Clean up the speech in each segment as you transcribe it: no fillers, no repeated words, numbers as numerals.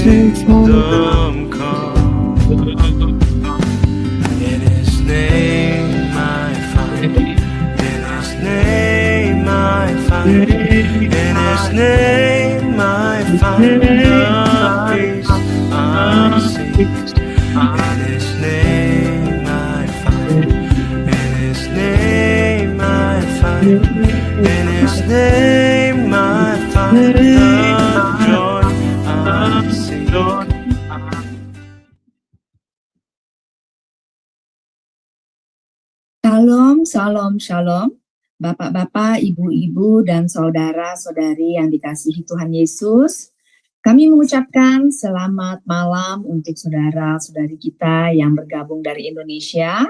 kingdom come. In His name I find. In His name I find. In His name I find the peace I seek. In His name I find. In His name I find. In His name I find the joy I seek. Shalom, shalom, shalom. Bapak-bapak, ibu-ibu, dan saudara-saudari yang dikasihi Tuhan Yesus. Kami mengucapkan selamat malam untuk saudara-saudari kita yang bergabung dari Indonesia.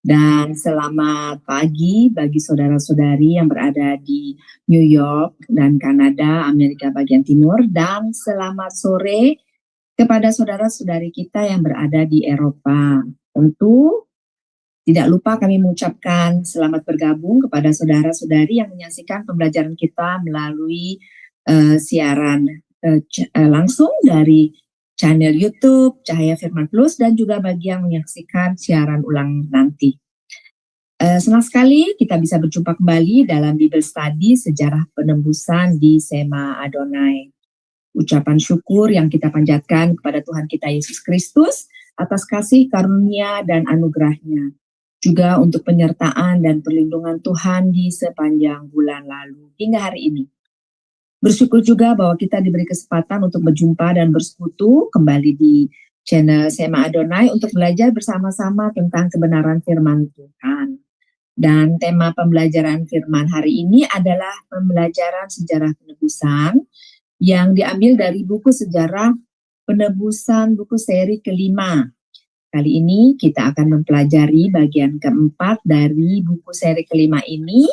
Dan selamat pagi bagi saudara-saudari yang berada di New York dan Kanada, Amerika bagian timur. Dan selamat sore kepada saudara-saudari kita yang berada di Eropa. Tentu tidak lupa kami mengucapkan selamat bergabung kepada saudara-saudari yang menyaksikan pembelajaran kita melalui siaran langsung dari channel YouTube Cahaya Firman Plus dan juga bagi yang menyaksikan siaran ulang nanti. Senang sekali kita bisa berjumpa kembali dalam Bible Study Sejarah Penembusan di Sema Adonai. Ucapan syukur yang kita panjatkan kepada Tuhan kita Yesus Kristus atas kasih karunia dan anugerahnya. Juga untuk penyertaan dan perlindungan Tuhan di sepanjang bulan lalu hingga hari ini. Bersyukur juga bahwa kita diberi kesempatan untuk berjumpa dan bersekutu kembali di channel Sema Adonai untuk belajar bersama-sama tentang kebenaran firman Tuhan. Dan tema pembelajaran firman hari ini adalah pembelajaran sejarah penebusan yang diambil dari buku sejarah penebusan buku seri kelima. Kali ini kita akan mempelajari bagian keempat dari buku seri kelima ini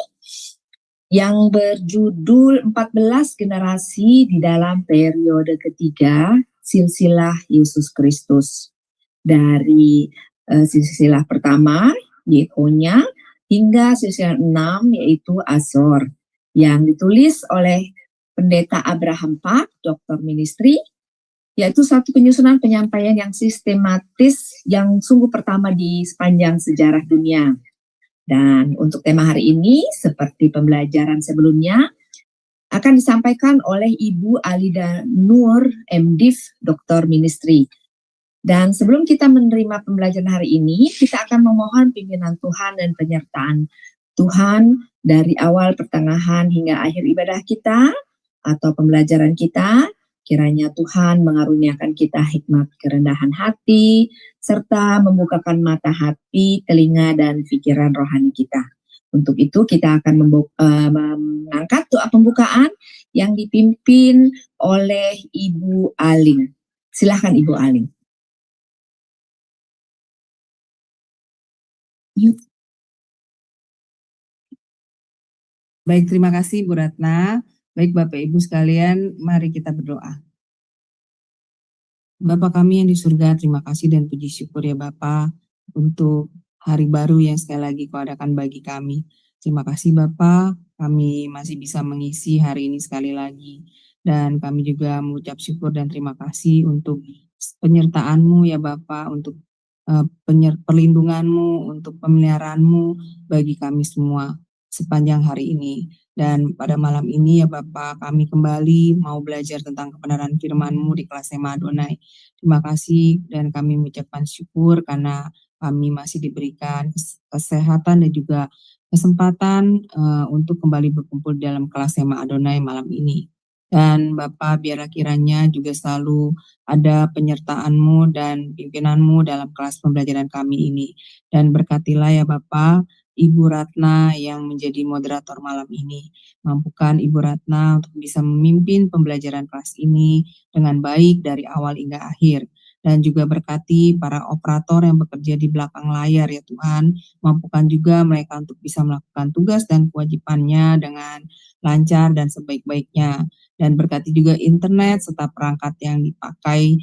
yang berjudul 14 generasi di dalam periode ketiga silsilah Yesus Kristus. Dari silsilah pertama Yehonya hingga silsilah 6 yaitu Azor yang ditulis oleh Pendeta Abraham Pak, Dr. Ministry, yaitu satu penyusunan penyampaian yang sistematis yang sungguh pertama di sepanjang sejarah dunia. Dan untuk tema hari ini, seperti pembelajaran sebelumnya, akan disampaikan oleh Ibu Alida Nur, MDiv, Dr. Ministry. Dan sebelum kita menerima pembelajaran hari ini, kita akan memohon pimpinan Tuhan dan penyertaan Tuhan dari awal, pertengahan, hingga akhir ibadah kita atau pembelajaran kita. Kiranya Tuhan mengaruniakan kita hikmat kerendahan hati, serta membukakan mata hati, telinga, dan pikiran rohani kita. Untuk itu kita akan mengangkat doa pembukaan yang dipimpin oleh Ibu Aling. Silakan Ibu Aling. Baik, terima kasih Bu Ratna. Baik Bapak Ibu sekalian, mari kita berdoa. Bapa kami yang di surga, terima kasih dan puji syukur ya Bapa untuk hari baru yang sekali lagi Kau adakan bagi kami. Terima kasih Bapa, kami masih bisa mengisi hari ini sekali lagi. Dan kami juga mengucap syukur dan terima kasih untuk penyertaan-Mu ya Bapa, untuk perlindungan-Mu, untuk pemeliharaan-Mu bagi kami semua sepanjang hari ini. Dan pada malam ini ya Bapak, kami kembali mau belajar tentang kebenaran firman-Mu di kelas Sema Adonai. Terima kasih dan kami mengucapkan syukur karena kami masih diberikan kesehatan dan juga kesempatan untuk kembali berkumpul dalam kelas Sema Adonai malam ini. Dan Bapak biarlah kiranya juga selalu ada penyertaan-Mu dan pimpinan-Mu dalam kelas pembelajaran kami ini. Dan berkatilah ya Bapak, Ibu Ratna yang menjadi moderator malam ini. Mampukan Ibu Ratna untuk bisa memimpin pembelajaran kelas ini dengan baik dari awal hingga akhir. Dan juga berkati para operator yang bekerja di belakang layar ya Tuhan. Mampukan juga mereka untuk bisa melakukan tugas dan kewajibannya dengan lancar dan sebaik-baiknya. Dan berkati juga internet serta perangkat yang dipakai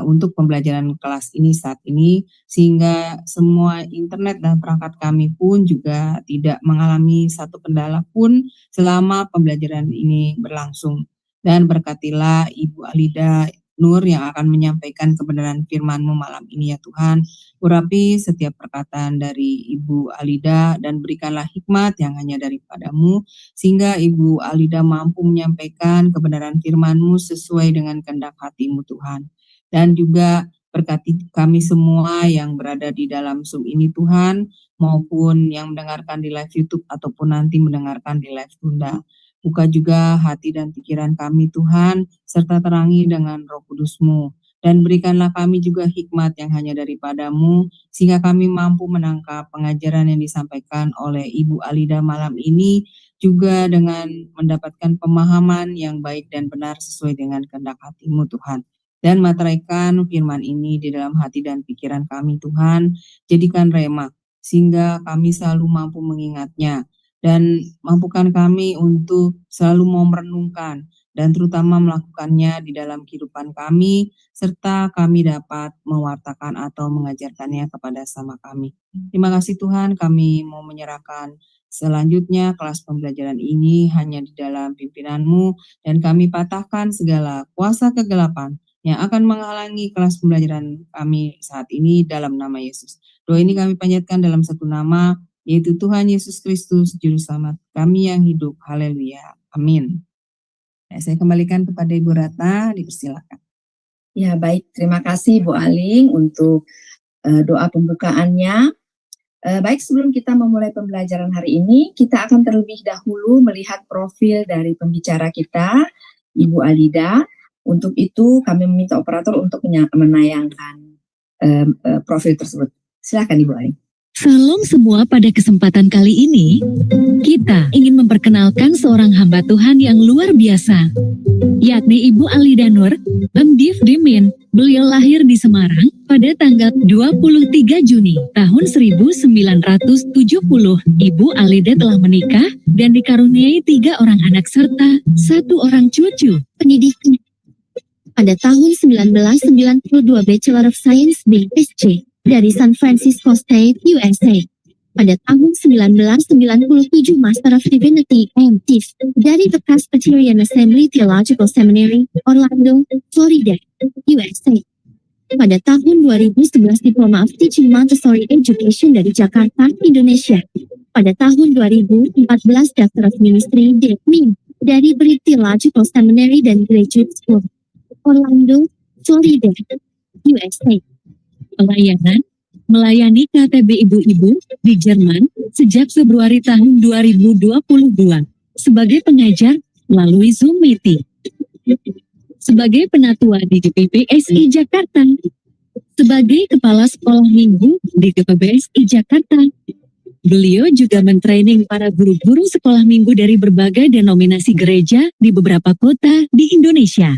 untuk pembelajaran kelas ini saat ini, sehingga semua internet dan perangkat kami pun juga tidak mengalami satu kendala pun selama pembelajaran ini berlangsung. Dan berkatilah Ibu Alida Nur yang akan menyampaikan kebenaran firman-Mu malam ini ya Tuhan. Urapi setiap perkataan dari Ibu Alida dan berikanlah hikmat yang hanya daripada-Mu, sehingga Ibu Alida mampu menyampaikan kebenaran firman-Mu sesuai dengan kehendak hati-Mu Tuhan. Dan juga berkati kami semua yang berada di dalam Zoom ini Tuhan, maupun yang mendengarkan di live YouTube ataupun nanti mendengarkan di live tunda. Buka juga hati dan pikiran kami Tuhan, serta terangi dengan Roh Kudus-Mu. Dan berikanlah kami juga hikmat yang hanya daripada-Mu, sehingga kami mampu menangkap pengajaran yang disampaikan oleh Ibu Alida malam ini, juga dengan mendapatkan pemahaman yang baik dan benar sesuai dengan kehendak hati-Mu Tuhan. Dan materaikan firman ini di dalam hati dan pikiran kami Tuhan, jadikan rema, sehingga kami selalu mampu mengingatnya, dan mampukan kami untuk selalu mau merenungkan dan terutama melakukannya di dalam kehidupan kami, serta kami dapat mewartakan atau mengajarkannya kepada sama kami. Terima kasih Tuhan, kami mau menyerahkan selanjutnya kelas pembelajaran ini hanya di dalam pimpinan-Mu, dan kami patahkan segala kuasa kegelapan yang akan menghalangi kelas pembelajaran kami saat ini dalam nama Yesus. Doa ini kami panjatkan dalam satu nama, yaitu Tuhan Yesus Kristus, Juru Selamat kami yang hidup. Haleluya. Amin. Saya kembalikan kepada Ibu Ratna, dipersilakan. Ya baik, terima kasih Bu Aling untuk doa pembukaannya. Baik, sebelum kita memulai pembelajaran hari ini, kita akan terlebih dahulu melihat profil dari pembicara kita, Ibu Alida. Untuk itu kami meminta operator untuk menayangkan profil tersebut. Silakan Ibu Aling. Salam semua, pada kesempatan kali ini, kita ingin memperkenalkan seorang hamba Tuhan yang luar biasa, yakni Ibu Alida Nur, MDiv Dimin. Beliau lahir di Semarang pada tanggal 23 Juni tahun 1970. Ibu Alida telah menikah dan dikaruniai 3 orang anak serta 1 orang cucu. Pendidikan pada tahun 1992 Bachelor of Science BSc dari San Francisco State, USA. Pada tahun 1997 Master of Divinity MDiv dari The Presbyterian Assembly Theological Seminary, Orlando, Florida, USA. Pada tahun 2011 Diploma of Teaching Montessori Education dari Jakarta, Indonesia. Pada tahun 2014 Doctor of Ministry DMin dari Breed Theological Seminary dan Graduate School, Orlando, Florida, USA. Pelayanan, melayani KTB ibu-ibu di Jerman sejak Februari tahun 2022 sebagai pengajar melalui Zoom meeting. Sebagai penatua di GPPSI Jakarta. Sebagai kepala sekolah minggu di GPPSI Jakarta. Beliau juga mentraining para guru-guru sekolah minggu dari berbagai denominasi gereja di beberapa kota di Indonesia.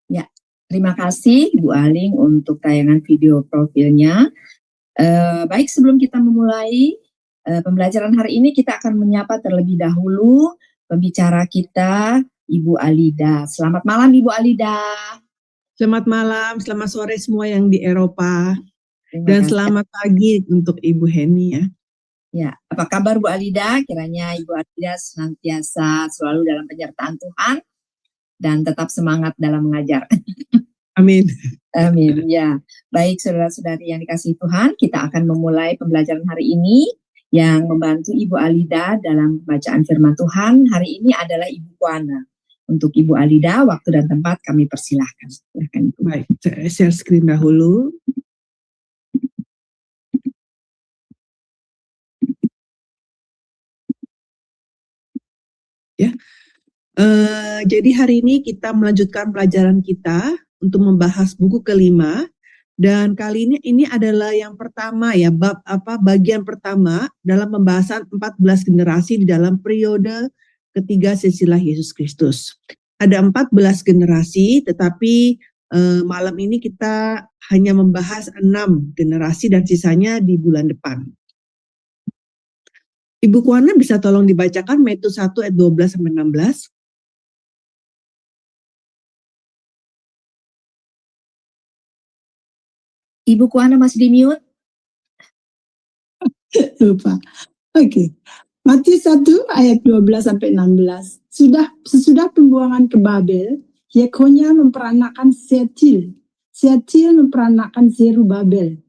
Ya, terima kasih Bu Aling untuk tayangan video profilnya. Baik, sebelum kita memulai pembelajaran hari ini, kita akan menyapa terlebih dahulu pembicara kita, Ibu Alida. Selamat malam Ibu Alida. Selamat malam, selamat sore semua yang di Eropa. Dan kasih. Selamat pagi untuk Ibu Heni ya. Ya, apa kabar Bu Alida? Kiranya Ibu Alida senantiasa selalu dalam penyertaan Tuhan dan tetap semangat dalam mengajar. Amin. Amin. Ya, baik saudara-saudari yang dikasihi Tuhan, kita akan memulai pembelajaran hari ini yang membantu Ibu Alida dalam bacaan firman Tuhan. Hari ini adalah Ibu Kuana. Untuk Ibu Alida, waktu dan tempat kami persilahkan. Silahkan, Ibu. Baik, saya share screen dahulu. Ya. Jadi hari ini kita melanjutkan pelajaran kita untuk membahas buku kelima, dan kali ini adalah yang pertama ya, bagian pertama dalam pembahasan 14 generasi di dalam periode ketiga silsilah Yesus Kristus. Ada 14 generasi, tetapi malam ini kita hanya membahas 6 generasi dan sisanya di bulan depan. Ibu Kuana bisa tolong dibacakan Matius 1 ayat 12-16. Ibu Kuana masih di mute? Lupa. Oke. Matius 1 ayat 12-16. Sesudah pembuangan ke Babel, Yekonya memperanakan Sealtiel. Sealtiel memperanakan Zerubabel.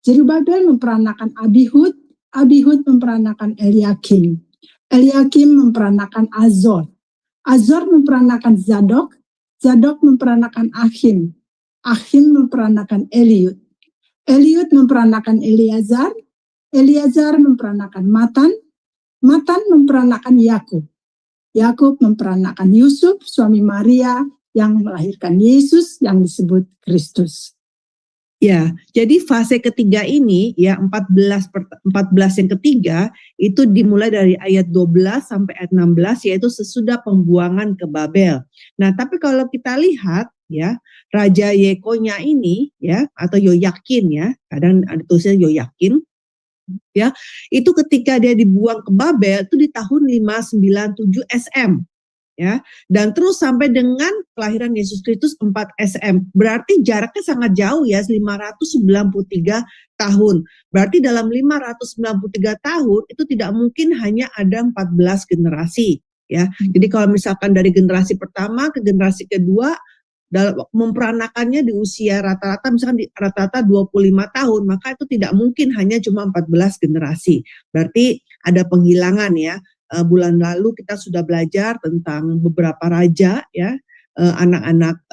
Zerubabel memperanakan Abihud. Abihud memperanakan Eliakim. Eliakim memperanakan Azor. Azor memperanakan Zadok. Zadok memperanakan Achim. Achim memperanakan Eliud. Eliud memperanakan Eleazar. Eleazar memperanakan Matan. Matan memperanakan Yakub. Yakub memperanakan Yusuf, suami Maria yang melahirkan Yesus yang disebut Kristus. Ya, jadi fase ketiga ini ya 14 yang ketiga itu dimulai dari ayat 12 sampai ayat 16 yaitu sesudah pembuangan ke Babel. Nah, tapi kalau kita lihat ya, Raja Yekonya ini ya atau Yoyakin ya, kadang ada tulisannya Yoyakin ya, itu ketika dia dibuang ke Babel itu di tahun 597 SM ya, dan terus sampai dengan kelahiran Yesus Kristus 4 SM. Berarti jaraknya sangat jauh ya, 593 tahun. Berarti dalam 593 tahun itu tidak mungkin hanya ada 14 generasi ya. Jadi kalau misalkan dari generasi pertama ke generasi kedua dalam memperanakannya di usia rata-rata misalkan di rata-rata 25 tahun, maka itu tidak mungkin hanya cuma 14 generasi. Berarti ada penghilangan ya. Bulan lalu kita sudah belajar tentang beberapa raja ya, anak-anak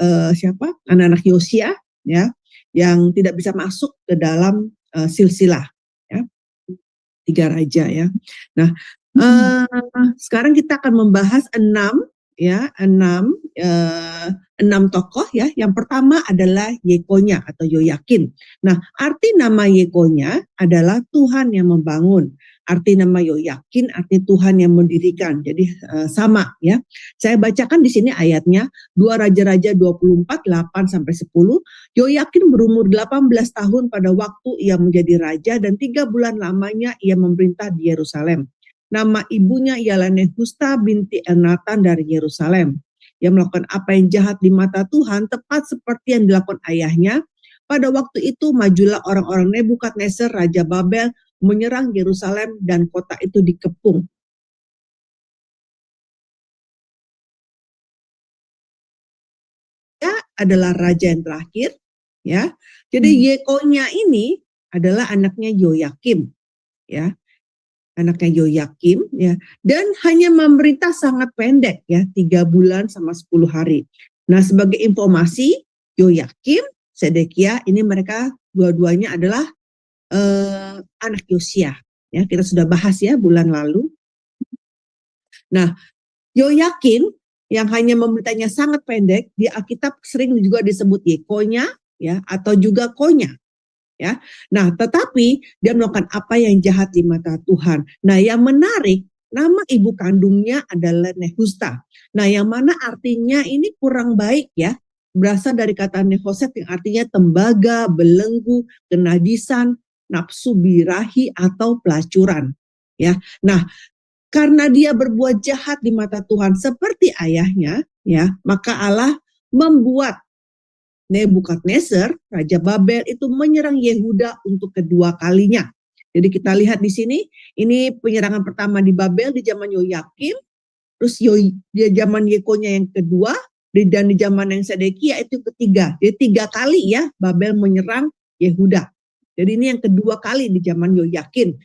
anak-anak Yosia ya, yang tidak bisa masuk ke dalam silsilah ya, 3 raja ya. Nah, sekarang kita akan membahas 6 tokoh ya. Yang pertama adalah Yekonya atau Yoyakin. Nah, arti nama Yekonya adalah Tuhan yang membangun. Arti nama Yoyakin arti Tuhan yang mendirikan. Jadi sama ya. Saya bacakan di sini ayatnya 2 Raja-Raja 24 8 sampai 10. Yoyakin berumur 18 tahun pada waktu ia menjadi raja dan 3 bulan lamanya ia memerintah di Yerusalem. Nama ibunya ialah Nehusta binti Elnatan dari Yerusalem. Ia melakukan apa yang jahat di mata Tuhan tepat seperti yang dilakukan ayahnya. Pada waktu itu majulah orang-orang Nebukadnezar Raja Babel menyerang Yerusalem dan kota itu dikepung. Dia adalah raja yang terakhir ya. Jadi Yekonya ini adalah anaknya Yoyakim ya. Anaknya Yoyakim ya, dan hanya memerintah sangat pendek ya, 3 bulan sama 10 hari. Nah, sebagai informasi, Yoyakim, Sedekia ini mereka dua-duanya adalah anak Yosia ya, kita sudah bahas ya bulan lalu. Nah, Yoyakin yang hanya memerintahnya sangat pendek di Alkitab sering juga disebut Yekonya ya, atau juga Konya. Ya, nah tetapi dia melakukan apa yang jahat di mata Tuhan. Nah yang menarik, nama ibu kandungnya adalah Nehusta. Nah yang mana artinya ini kurang baik ya, berasal dari kata Nehoset yang artinya tembaga, belenggu, kenajisan, nafsu birahi atau pelacuran. Ya, nah karena dia berbuat jahat di mata Tuhan seperti ayahnya, ya maka Allah membuat Nebukadnezar, Raja Babel itu menyerang Yehuda untuk kedua kalinya. Jadi kita lihat di sini, ini penyerangan pertama di Babel di zaman Yoyakim, terus di zaman Yekonya yang kedua, dan di zaman yang Sedekia itu ketiga. Jadi 3 kali ya Babel menyerang Yehuda. Jadi ini yang kedua kali di zaman Yoyakin.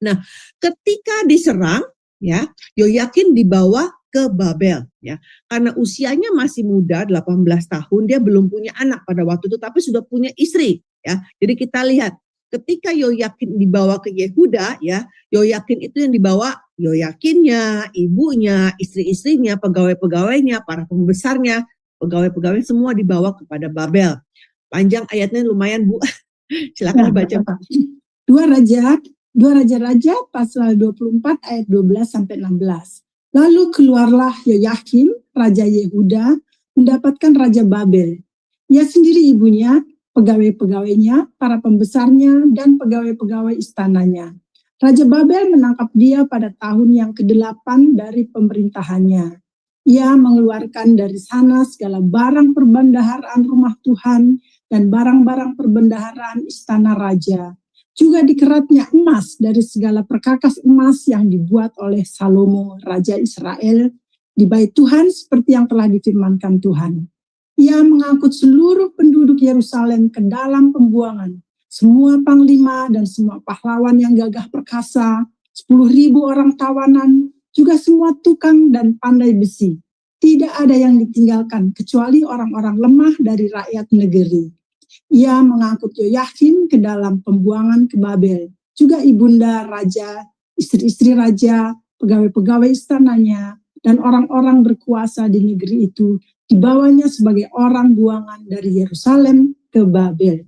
Nah, ketika diserang, ya Yoyakin dibawa ke Babel ya, karena usianya masih muda 18 tahun, dia belum punya anak pada waktu itu tapi sudah punya istri ya. Jadi kita lihat ketika Yoyakin dibawa ke Yehuda ya, Yoyakin itu yang dibawa Yoyakinnya, ibunya, istri-istrinya, pegawai-pegawainya, para pembesarnya, pegawai-pegawai semua dibawa kepada Babel. Panjang ayatnya lumayan Bu. Silakan dibaca. 2 Raja-Raja pasal 24 ayat 12 sampai 16. Lalu keluarlah Yoyakim, Raja Yehuda, mendapatkan Raja Babel. Ia sendiri ibunya, pegawai-pegawainya, para pembesarnya, dan pegawai-pegawai istananya. Raja Babel menangkap dia pada tahun yang ke-8 dari pemerintahannya. Ia mengeluarkan dari sana segala barang perbendaharaan rumah Tuhan dan barang-barang perbendaharaan istana raja. Juga dikeratnya emas dari segala perkakas emas yang dibuat oleh Salomo, Raja Israel, di bait Tuhan seperti yang telah difirmankan Tuhan. Ia mengangkut seluruh penduduk Yerusalem ke dalam pembuangan, semua panglima dan semua pahlawan yang gagah perkasa, 10.000 orang tawanan, juga semua tukang dan pandai besi. Tidak ada yang ditinggalkan kecuali orang-orang lemah dari rakyat negeri. Ia mengangkut Yoyakim ke dalam pembuangan ke Babel, juga ibunda raja, istri-istri raja, pegawai-pegawai istananya, dan orang-orang berkuasa di negeri itu dibawanya sebagai orang buangan dari Yerusalem ke Babel.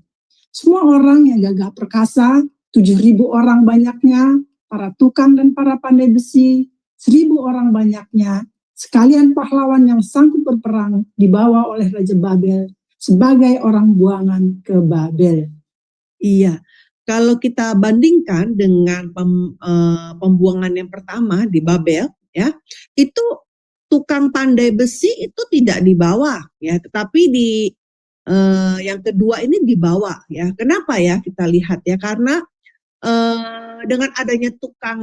Semua orang yang gagah perkasa, 7.000 orang banyaknya, para tukang dan para pandai besi, 1.000 orang banyaknya, sekalian pahlawan yang sanggup berperang dibawa oleh Raja Babel sebagai orang buangan ke Babel. Iya, kalau kita bandingkan dengan pembuangan yang pertama di Babel, ya, itu tukang pandai besi itu tidak dibawa, ya, tetapi di yang kedua ini dibawa, ya. Kenapa ya? Kita lihat ya, karena dengan adanya tukang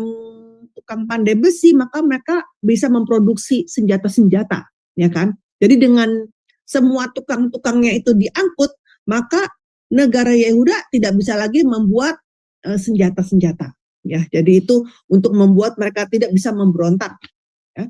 pandai besi, maka mereka bisa memproduksi senjata-senjata, ya kan? Jadi dengan semua tukang-tukangnya itu diangkut, maka negara Yehuda tidak bisa lagi membuat senjata-senjata. Ya, jadi itu untuk membuat mereka tidak bisa memberontak. Ya.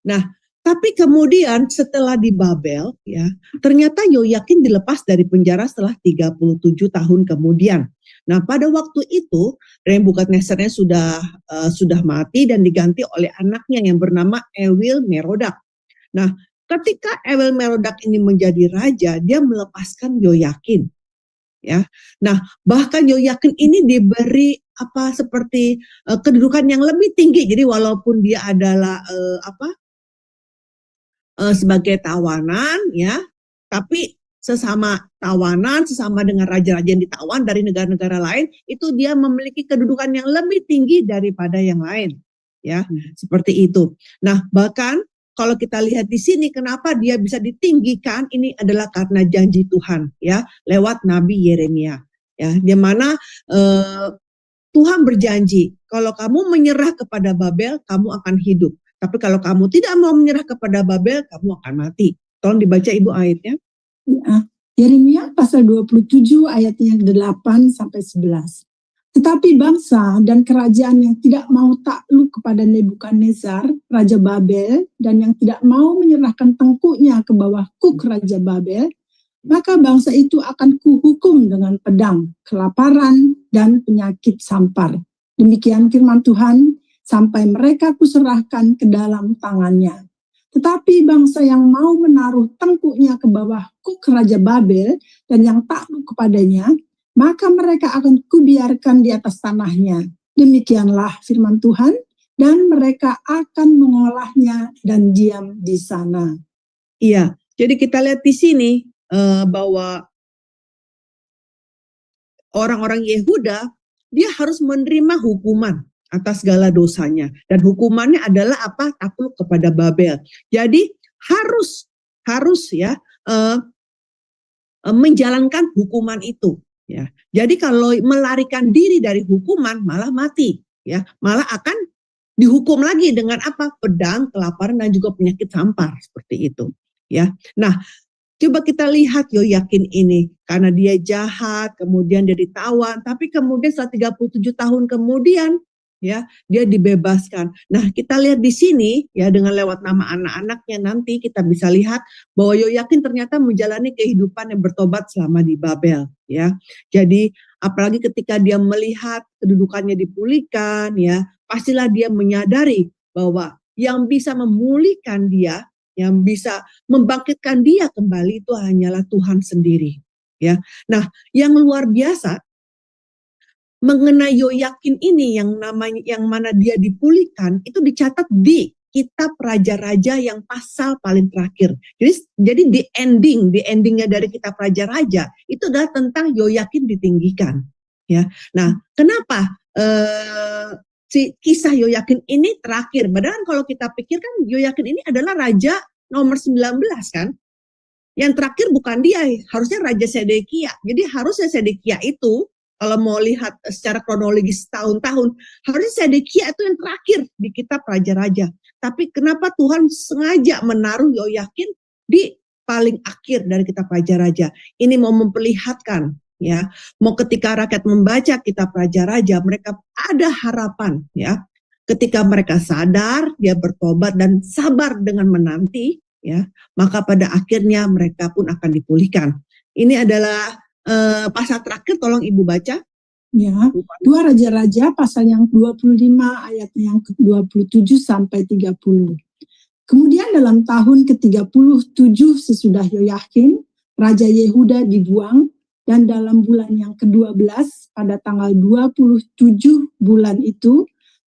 Nah, tapi kemudian setelah di Babel, ya, ternyata Yoyakin dilepas dari penjara setelah 37 tahun kemudian. Nah, pada waktu itu Nebukadnezarnya sudah mati dan diganti oleh anaknya yang bernama Ewil Merodak. Nah, ketika Ewil Merodak ini menjadi raja, dia melepaskan Yoyakin. Ya, nah bahkan Yoyakin ini diberi seperti kedudukan yang lebih tinggi. Jadi walaupun dia adalah sebagai tawanan, ya, tapi sesama tawanan, sesama dengan raja-raja yang ditawan dari negara-negara lain, itu dia memiliki kedudukan yang lebih tinggi daripada yang lain, ya, seperti itu. Nah, bahkan kalau kita lihat di sini, kenapa dia bisa ditinggikan? Ini adalah karena janji Tuhan, ya, lewat Nabi Yeremia, ya, di mana Tuhan berjanji, kalau kamu menyerah kepada Babel, kamu akan hidup. Tapi kalau kamu tidak mau menyerah kepada Babel, kamu akan mati. Tolong dibaca Ibu ayatnya. Ya, Yeremia pasal 27 ayatnya 8 sampai 11. Tetapi bangsa dan kerajaan yang tidak mau takluk kepada Nebukadnezar, Raja Babel, dan yang tidak mau menyerahkan tengkuknya ke bawah kuk Raja Babel, maka bangsa itu akan kuhukum dengan pedang, kelaparan, dan penyakit sampar. Demikian firman Tuhan, sampai mereka kuserahkan ke dalam tangannya. Tetapi bangsa yang mau menaruh tengkuknya ke bawah kuk Raja Babel, dan yang takluk kepadanya, maka mereka akan kubiarkan di atas tanahnya. Demikianlah firman Tuhan, dan mereka akan mengolahnya dan diam di sana. Iya, jadi kita lihat di sini bahwa orang-orang Yehuda, dia harus menerima hukuman atas segala dosanya. Dan hukumannya adalah takluk kepada Babel. Jadi harus ya menjalankan hukuman itu. Ya, jadi kalau melarikan diri dari hukuman malah mati, ya, malah akan dihukum lagi dengan pedang, kelaparan dan juga penyakit sampar seperti itu, ya. Nah, coba kita lihat Yoyakin ini karena dia jahat, kemudian dia ditawan, tapi kemudian setelah 37 tahun kemudian, ya, dia dibebaskan. Nah, kita lihat di sini, ya, dengan lewat nama anak-anaknya nanti kita bisa lihat bahwa Yoyakin ternyata menjalani kehidupan yang bertobat selama di Babel, ya. Jadi apalagi ketika dia melihat kedudukannya dipulihkan, ya, pastilah dia menyadari bahwa yang bisa memulihkan dia, yang bisa membangkitkan dia kembali itu hanyalah Tuhan sendiri, ya. Nah, yang luar biasa mengenai Yoyakin ini yang mana dia dipulihkan itu dicatat di kitab raja-raja yang pasal paling terakhir. Jadi di endingnya dari kitab raja-raja itu adalah tentang Yoyakin ditinggikan, ya. Nah, kenapa si kisah Yoyakin ini terakhir? Padahal kalau kita pikirkan Yoyakin ini adalah raja nomor 19 kan? Yang terakhir bukan dia, harusnya Raja Sedekia. Jadi harusnya Sedekia itu kalau mau lihat secara kronologis tahun-tahun, harusnya Sedekia itu yang terakhir di kitab Raja-Raja. Tapi kenapa Tuhan sengaja menaruh Yoyakin di paling akhir dari kitab Raja-Raja? Ini mau memperlihatkan, ya, mau ketika rakyat membaca kitab Raja-Raja, mereka ada harapan, ya. Ketika mereka sadar, dia bertobat dan sabar dengan menanti, ya, maka pada akhirnya mereka pun akan dipulihkan. Ini adalah pasal terakhir, tolong Ibu baca. Ya, 2 Raja-Raja pasal yang 25 ayatnya yang ke-27 sampai 30. Kemudian dalam tahun ke-37 sesudah Yoyakin, Raja Yehuda dibuang, dan dalam bulan yang ke-12 pada tanggal 27 bulan itu,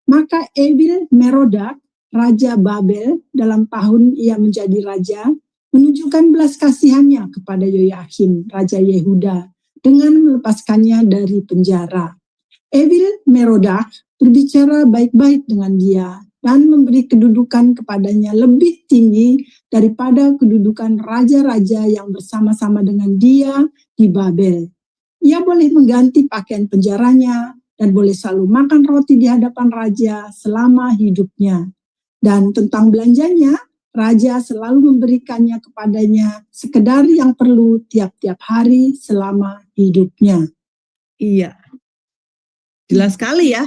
maka Evil Merodak, Raja Babel, dalam tahun ia menjadi raja, menunjukkan belas kasihannya kepada Yoyakin, Raja Yehuda, dengan melepaskannya dari penjara. Evil Merodak berbicara baik-baik dengan dia dan memberi kedudukan kepadanya lebih tinggi daripada kedudukan raja-raja yang bersama-sama dengan dia di Babel. Ia boleh mengganti pakaian penjaranya dan boleh selalu makan roti di hadapan raja selama hidupnya. Dan tentang belanjanya, raja selalu memberikannya kepadanya sekedar yang perlu tiap-tiap hari selama hidupnya. Iya, jelas sekali ya,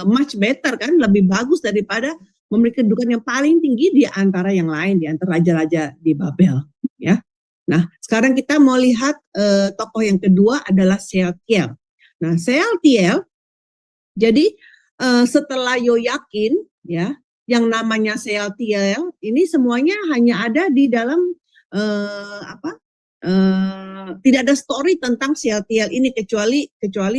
much better kan, lebih bagus daripada memberi kedudukan yang paling tinggi di antara yang lain, di antara raja-raja di Babel. Ya, nah sekarang kita mau lihat tokoh yang kedua adalah Sealtiel. Nah Sealtiel, jadi setelah Yoyakin, ya, yang namanya Sealtiel ini semuanya hanya ada di dalam tidak ada story tentang Sealtiel ini kecuali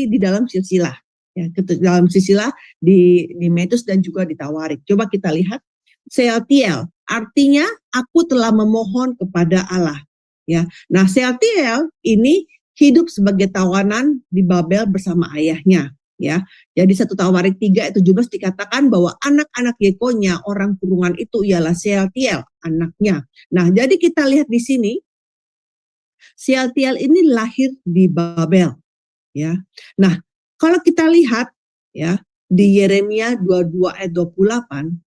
di dalam silsilah, ya, dalam silsilah di Metus dan juga di Tawarik. Coba kita lihat Sealtiel, artinya aku telah memohon kepada Allah, ya. Nah Sealtiel ini hidup sebagai tawanan di Babel bersama ayahnya. Ya, jadi 1 Tawarik 3 ayat 17 dikatakan bahwa anak-anak Yekonya, orang kurungan itu ialah Sealtiel, anaknya. Nah, jadi kita lihat di sini, Sealtiel ini lahir di Babel. Ya, nah kalau kita lihat ya di Yeremia 22 ayat 28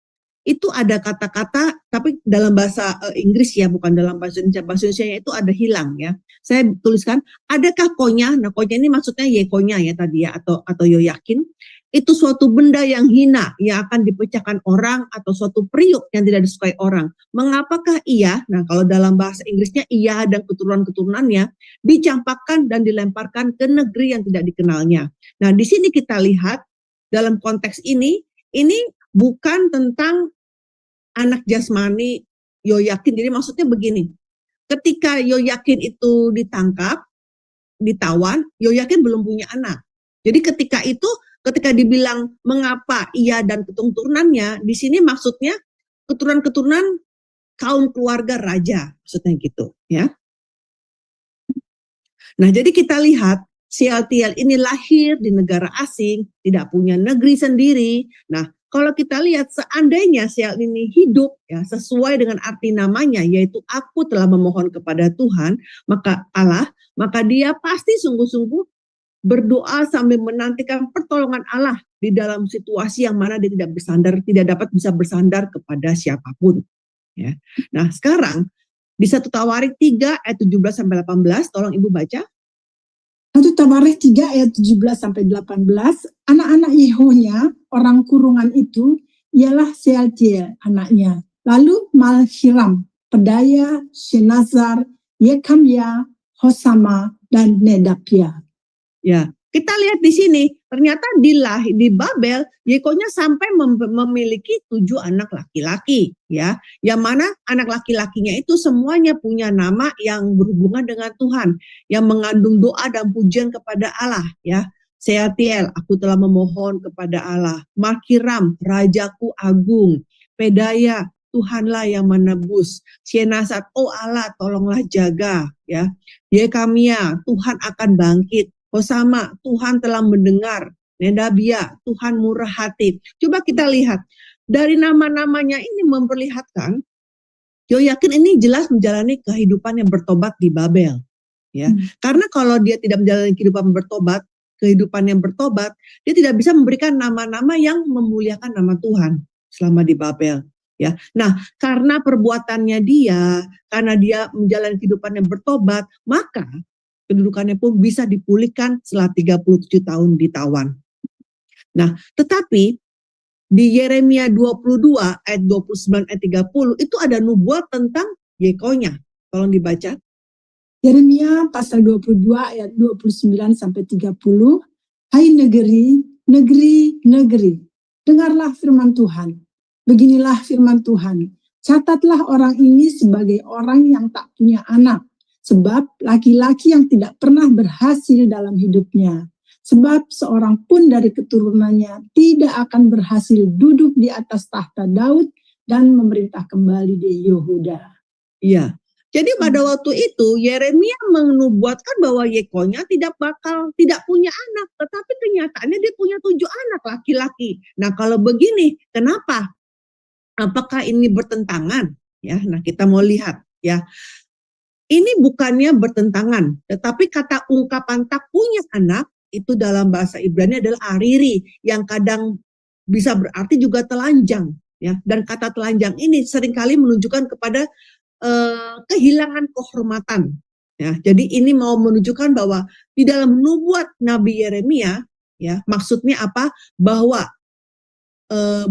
itu ada kata-kata, tapi dalam bahasa Inggris ya, bukan dalam bahasa Indonesia. Bahasa Indonesia itu ada hilang ya. Saya tuliskan, adakah konya? Nah konya ini maksudnya Yekonya ya tadi ya, atau Yoyakin. Itu suatu benda yang hina, yang akan dipecahkan orang, atau suatu periuk yang tidak disukai orang. Mengapakah ia, nah kalau dalam bahasa Inggrisnya ia dan keturunan-keturunannya, dicampakkan dan dilemparkan ke negeri yang tidak dikenalnya. Nah di sini kita lihat, dalam konteks ini bukan tentang anak jasmani Yoyakin. Jadi maksudnya begini, ketika Yoyakin itu ditangkap, ditawan, Yoyakin belum punya anak. Jadi ketika dibilang mengapa ia dan keturunannya, di sini maksudnya keturunan-keturunan kaum keluarga raja, maksudnya gitu ya. Nah jadi kita lihat Sealtiel ini lahir di negara asing, tidak punya negeri sendiri. Nah kalau kita lihat seandainya Sealtiel ini hidup ya sesuai dengan arti namanya, yaitu aku telah memohon kepada Tuhan, maka dia pasti sungguh-sungguh berdoa sambil menantikan pertolongan Allah di dalam situasi yang mana dia tidak dapat bisa bersandar kepada siapapun. Ya. Nah sekarang di 1 Tawarik 3 ayat 17 sampai 18, tolong Ibu baca. 1 Tawarik 3 ayat 17 sampai 18, anak-anak Yehonya, orang kurungan itu, ialah Sealtiel anaknya. Lalu Malhiram, Pedaya, Shenazar, Yekamya, Hosama, dan Nedapia. Ya, kita lihat di sini, ternyata di Babel, Yekonya sampai memiliki 7 anak laki-laki, ya, yang mana anak laki-lakinya itu semuanya punya nama yang berhubungan dengan Tuhan, yang mengandung doa dan pujian kepada Allah, ya. Sealtiel, aku telah memohon kepada Allah. Malhiram, rajaku agung. Pedaya, Tuhanlah yang menebus. Shenazar, oh Allah, tolonglah jaga, ya. Yekamya, Tuhan akan bangkit. Hosama, Tuhan telah mendengar. Nedabia, Tuhan murah hati. Coba kita lihat. Dari nama-namanya ini memperlihatkan Yoyakin ini jelas menjalani kehidupan yang bertobat di Babel. Ya. Karena kalau dia tidak menjalani kehidupan bertobat, kehidupan yang bertobat, dia tidak bisa memberikan nama-nama yang memuliakan nama Tuhan selama di Babel. Ya, nah karena perbuatannya dia, karena dia menjalani kehidupan yang bertobat, maka kedudukannya pun bisa dipulihkan setelah 37 tahun ditawan. Nah, tetapi di Yeremia 22 ayat 29 ayat 30 itu ada nubuat tentang Yekonya. Tolong dibaca. Yeremia pasal 22 ayat 29 sampai 30. Hai negeri, negeri, negeri, dengarlah firman Tuhan. Beginilah firman Tuhan. Catatlah orang ini sebagai orang yang tak punya anak, sebab laki-laki yang tidak pernah berhasil dalam hidupnya. Sebab seorang pun dari keturunannya tidak akan berhasil duduk di atas tahta Daud dan memerintah kembali di Yehuda. Iya. Jadi pada waktu itu Yeremia menubuatkan bahwa Yekonya tidak punya anak, tetapi kenyataannya dia punya 7 anak laki-laki. Nah, kalau begini, kenapa? Apakah ini bertentangan? Ya, nah kita mau lihat ya. Ini bukannya bertentangan, tetapi kata ungkapan tak punya anak itu dalam bahasa Ibrani adalah ariri, yang kadang bisa berarti juga telanjang ya. Dan kata telanjang ini seringkali menunjukkan kepada kehilangan kehormatan. Ya, jadi ini mau menunjukkan bahwa di dalam nubuat Nabi Yeremia, ya maksudnya apa? Bahwa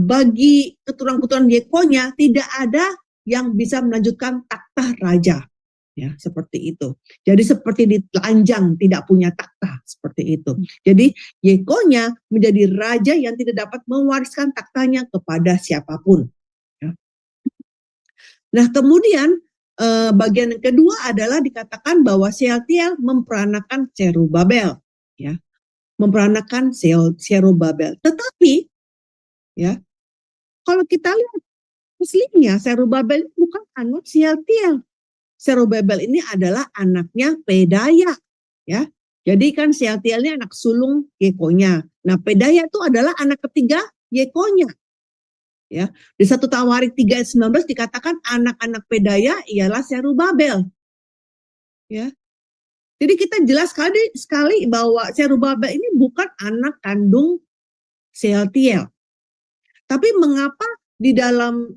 bagi keturunan-keturunan Yekonya tidak ada yang bisa melanjutkan takhta raja. Ya, seperti itu. Jadi seperti ditelanjang, tidak punya takhta, seperti itu. Jadi Yekonya menjadi raja yang tidak dapat mewariskan takhtanya kepada siapapun. Ya. Nah, kemudian bagian yang kedua adalah dikatakan bahwa Sealtiel memperanakan Zerubabel, ya, memperanakan Zerubabel. Tetapi, ya, kalau kita lihat aslinya Zerubabel bukan anak Sealtiel. Zerubabel ini adalah anaknya Pedaya, ya. Jadi kan Sealtiel ini anak sulung Yekonya. Nah, Pedaya itu adalah anak ketiga Yekonya. Ya, di 1 Tawarik 3 ayat 19 dikatakan anak-anak Pedaya ialah Zerubabel. Ya. Jadi kita jelas sekali bahwa Zerubabel ini bukan anak kandung Sealtiel. Tapi mengapa di dalam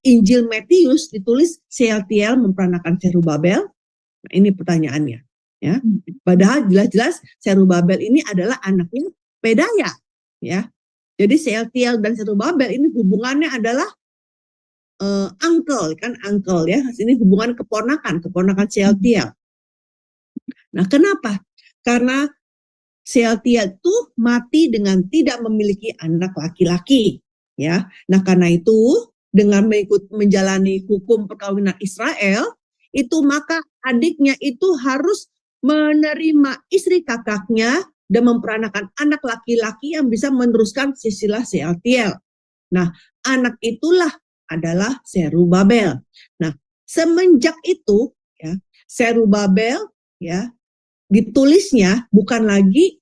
Injil Matius ditulis Sealtiel memperanakan Zerubabel? Nah, ini pertanyaannya. Ya. Padahal jelas-jelas Zerubabel ini adalah anaknya Pedaya. Ya. Jadi Sealtiel dan Zerubabel ini hubungannya adalah uncle ya. Ini hubungan keponakan Sealtiel. Nah, kenapa? Karena Sealtiel itu mati dengan tidak memiliki anak laki-laki, ya. Nah, karena itu dengan menjalani hukum perkawinan Israel, itu maka adiknya itu harus menerima istri kakaknya dan memperanakan anak laki-laki yang bisa meneruskan silsilah Sealtiel. Nah, anak itulah adalah Zerubabel. Nah, semenjak itu ya, Zerubabel ya ditulisnya bukan lagi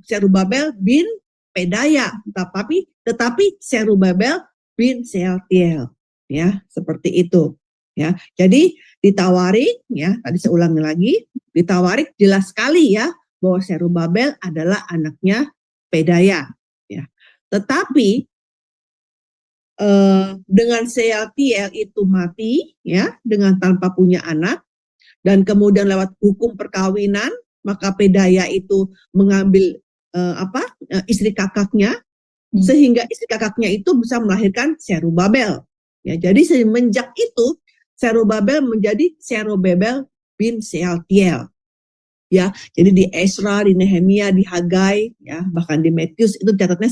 Zerubabel bin Pedaya, tetapi Zerubabel bin Sealtiel. Ya, seperti itu. Ya, jadi di Tawarik ya, tadi saya ulangi lagi, di Tawarik jelas sekali ya bahwa Zerubabel adalah anaknya Pedaya, ya. Tetapi dengan Sealtiel itu mati, ya, dengan tanpa punya anak, dan kemudian lewat hukum perkawinan, maka Pedaya itu mengambil istri kakaknya, sehingga istri kakaknya itu bisa melahirkan Zerubabel. Ya, jadi semenjak itu Zerubabel menjadi Zerubabel bin Sealtiel. Ya, jadi di Ezra, di Nehemia, di Hagai, ya, bahkan di Matius itu catatnya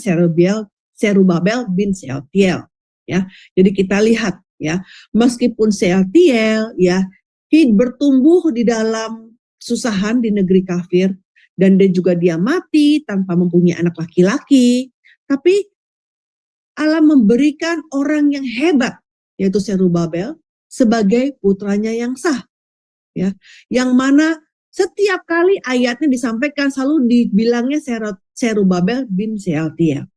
Zerubabel bin Sealtiel. Ya, jadi kita lihat ya, meskipun Sealtiel ya bertumbuh di dalam kesusahan di negeri kafir dan dia mati tanpa mempunyai anak laki-laki, tapi Allah memberikan orang yang hebat yaitu Zerubabel sebagai putranya yang sah. Ya, yang mana setiap kali ayatnya disampaikan selalu dibilangnya Zerubabel bin Sealtiel.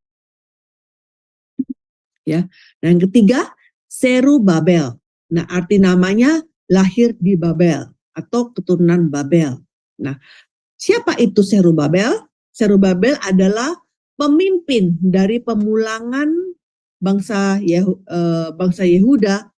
Ya. Dan yang ketiga, Zerubabel. Nah, arti namanya lahir di Babel atau keturunan Babel. Nah, Siapa itu Zerubabel? Zerubabel adalah pemimpin dari pemulangan bangsa Yehuda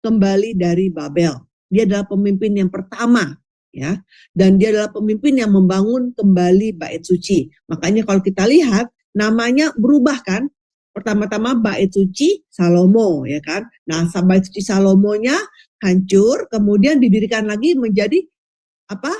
kembali dari Babel. Dia adalah pemimpin yang pertama, ya, dan dia adalah pemimpin yang membangun kembali bait suci. Makanya kalau kita lihat namanya berubah kan? Pertama-tama bait suci Salomo, ya kan? Nah, bait suci Salomonya hancur, kemudian didirikan lagi menjadi apa?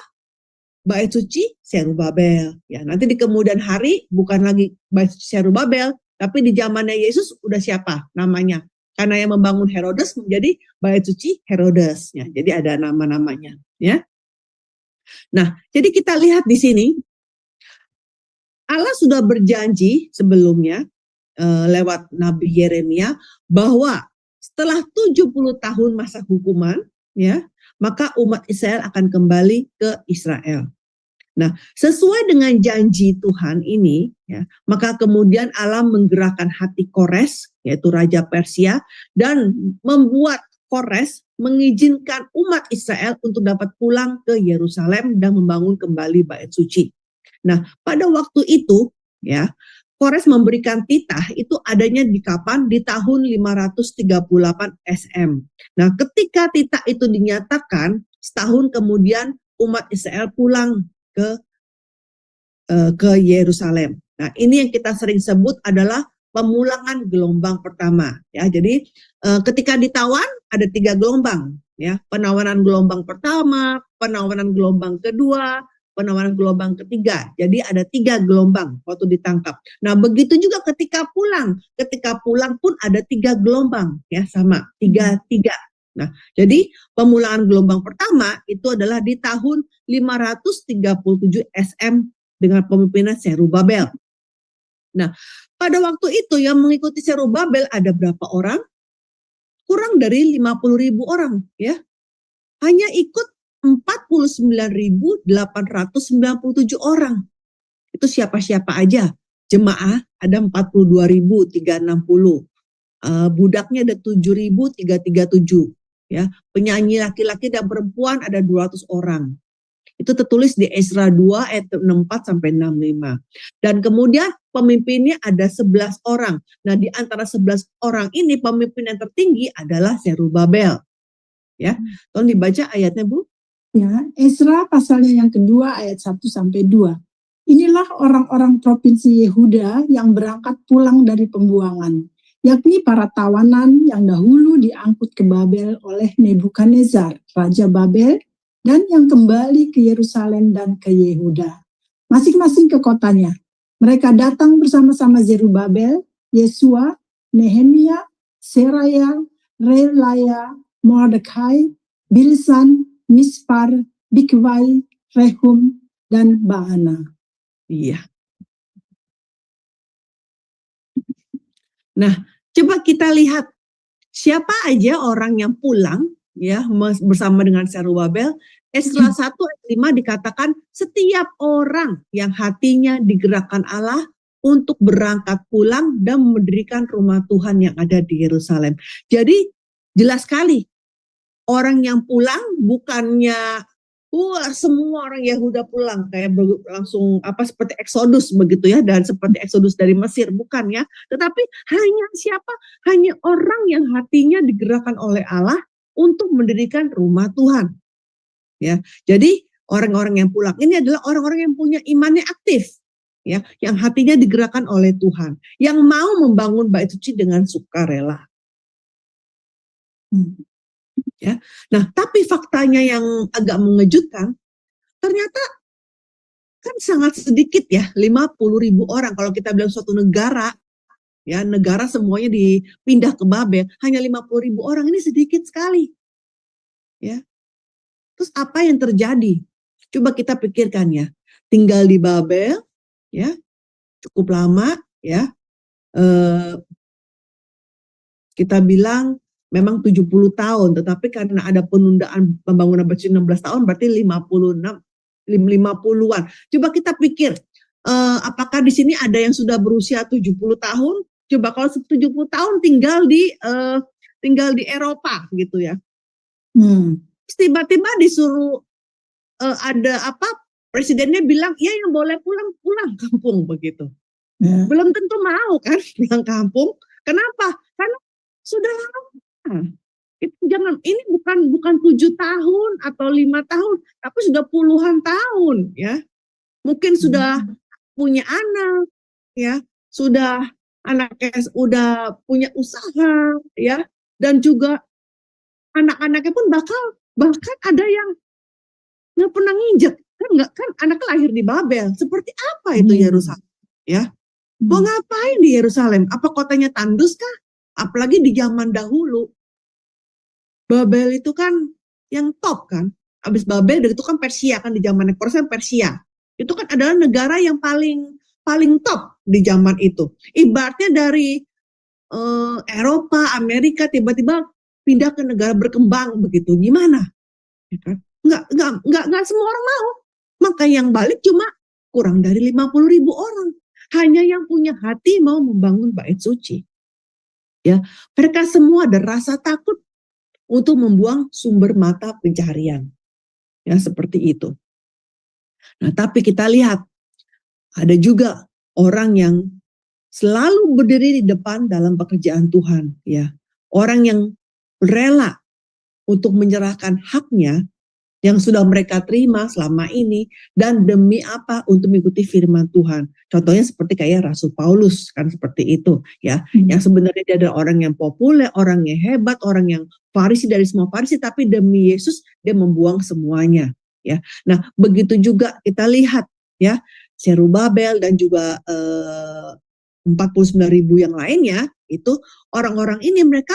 Bait suci Zerubabel. Ya, nanti di kemudian hari bukan lagi bait suci Zerubabel, tapi di zamannya Yesus udah siapa namanya? Karena yang membangun Herodes menjadi bait suci Herodes. Ya, jadi ada nama-namanya. Ya. Nah, jadi kita lihat di sini Allah sudah berjanji sebelumnya lewat Nabi Yeremia bahwa setelah 70 tahun masa hukuman, ya, maka umat Israel akan kembali ke Israel. Nah, sesuai dengan janji Tuhan ini, ya, maka kemudian Allah menggerakkan hati Kores, yaitu Raja Persia, dan membuat Kores mengizinkan umat Israel untuk dapat pulang ke Yerusalem dan membangun kembali bait suci. Nah, pada waktu itu, ya, Kores memberikan titah itu adanya di kapan? Di tahun 538 SM. Nah, ketika titah itu dinyatakan, setahun kemudian umat Israel pulang ke Yerusalem. Nah, ini yang kita sering sebut adalah pemulangan gelombang pertama. Ya, jadi ketika ditawan ada 3 gelombang. Ya, penawanan gelombang pertama, penawanan gelombang kedua, penawanan gelombang ketiga. Jadi ada 3 gelombang waktu ditangkap. Nah, begitu juga ketika pulang. Ketika pulang pun ada 3 gelombang, ya, sama 3. Nah, jadi pemulangan gelombang pertama itu adalah di tahun 537 SM dengan pemimpinan Zerubabel. Nah, pada waktu itu yang mengikuti Zerubabel ada berapa orang? Kurang dari 50.000 orang, ya. Hanya ikut 49.897 orang. Itu siapa-siapa aja? Jemaah ada 42.360. Budaknya ada 7.337. Ya, penyanyi laki-laki dan perempuan ada 200 orang. Itu tertulis di Ezra 2 ayat 64 sampai 65. Dan kemudian pemimpinnya ada 11 orang. Nah, di antara 11 orang ini pemimpin yang tertinggi adalah Zerubabel. Ya, tolong dibaca ayatnya, Bu. Ya, Ezra pasalnya yang kedua ayat 1 sampai 2. Inilah orang-orang provinsi Yehuda yang berangkat pulang dari pembuangan, yakni para tawanan yang dahulu diangkut ke Babel oleh Nebukadnezar, Raja Babel, dan yang kembali ke Yerusalem dan ke Yehuda, masing-masing ke kotanya. Mereka datang bersama-sama Zerubabel, Yesua, Nehemia, Seraya, Relaya, Mordekai, Bilsan, Mispar, Bigwai, Rehum, dan Baana. Iya. Nah, coba kita lihat siapa aja orang yang pulang, ya, bersama dengan Zerubabel. Ezra 1 ayat 5 dikatakan setiap orang yang hatinya digerakkan Allah untuk berangkat pulang dan mendirikan rumah Tuhan yang ada di Yerusalem. Jadi jelas sekali orang yang pulang bukannya semua orang Yehuda pulang kayak langsung seperti Exodus begitu ya, dan seperti Exodus dari Mesir, bukan ya, tetapi hanya siapa? Hanya orang yang hatinya digerakkan oleh Allah untuk mendirikan rumah Tuhan. Ya, jadi orang-orang yang pulang ini adalah orang-orang yang punya imannya aktif, ya, yang hatinya digerakkan oleh Tuhan, yang mau membangun bait suci dengan sukarela. Ya, nah tapi faktanya yang agak mengejutkan, ternyata kan sangat sedikit ya, 50.000 orang. Kalau kita bilang suatu negara, ya negara semuanya dipindah ke Babel, hanya 50.000 orang, ini sedikit sekali. Ya. Terus apa yang terjadi? Coba kita pikirkan ya. Tinggal di Babel, ya, cukup lama, ya. Kita bilang memang 70 tahun, tetapi karena ada penundaan pembangunan bait suci 16 tahun, berarti 50-an. Coba kita pikir, apakah di sini ada yang sudah berusia 70 tahun? Coba kalau 70 tahun tinggal di Eropa gitu ya. Tiba-tiba disuruh ada presidennya bilang, ya yang boleh pulang kampung begitu. Ya. Belum tentu mau kan pulang kampung. Kenapa? Karena sudah lama. Itu jangan, ini bukan 7 tahun atau 5 tahun, tapi sudah puluhan tahun ya. Mungkin sudah punya anak ya, sudah anaknya udah punya usaha ya, dan juga anak-anaknya pun bahkan ada yang nggak pernah nginjek kan anaknya lahir di Babel. Seperti apa itu Yerusalem ya? Mau ngapain di Yerusalem? Apa kotanya tandus kah? Apalagi di zaman dahulu. Babel itu kan yang top kan. Habis Babel itu kan Persia kan, di zaman Persia. Itu kan adalah negara yang paling top di zaman itu. Ibaratnya dari Eropa, Amerika tiba-tiba pindah ke negara berkembang begitu. Gimana? Ya kan? Nggak semua orang mau. Maka yang balik cuma kurang dari 50.000 orang. Hanya yang punya hati mau membangun bait suci. Ya, mereka semua ada rasa takut untuk membuang sumber mata pencaharian. Ya, seperti itu. Nah, tapi kita lihat ada juga orang yang selalu berdiri di depan dalam pekerjaan Tuhan, ya. Orang yang rela untuk menyerahkan haknya yang sudah mereka terima selama ini, dan demi apa? Untuk mengikuti firman Tuhan. Contohnya seperti kayak Rasul Paulus, kan seperti itu ya. Yang sebenarnya dia adalah orang yang populer, orang yang hebat, orang yang Farisi dari semua Farisi, tapi demi Yesus dia membuang semuanya ya. Nah, begitu juga kita lihat ya, Zerubabel dan juga 49.000 yang lainnya, itu orang-orang ini mereka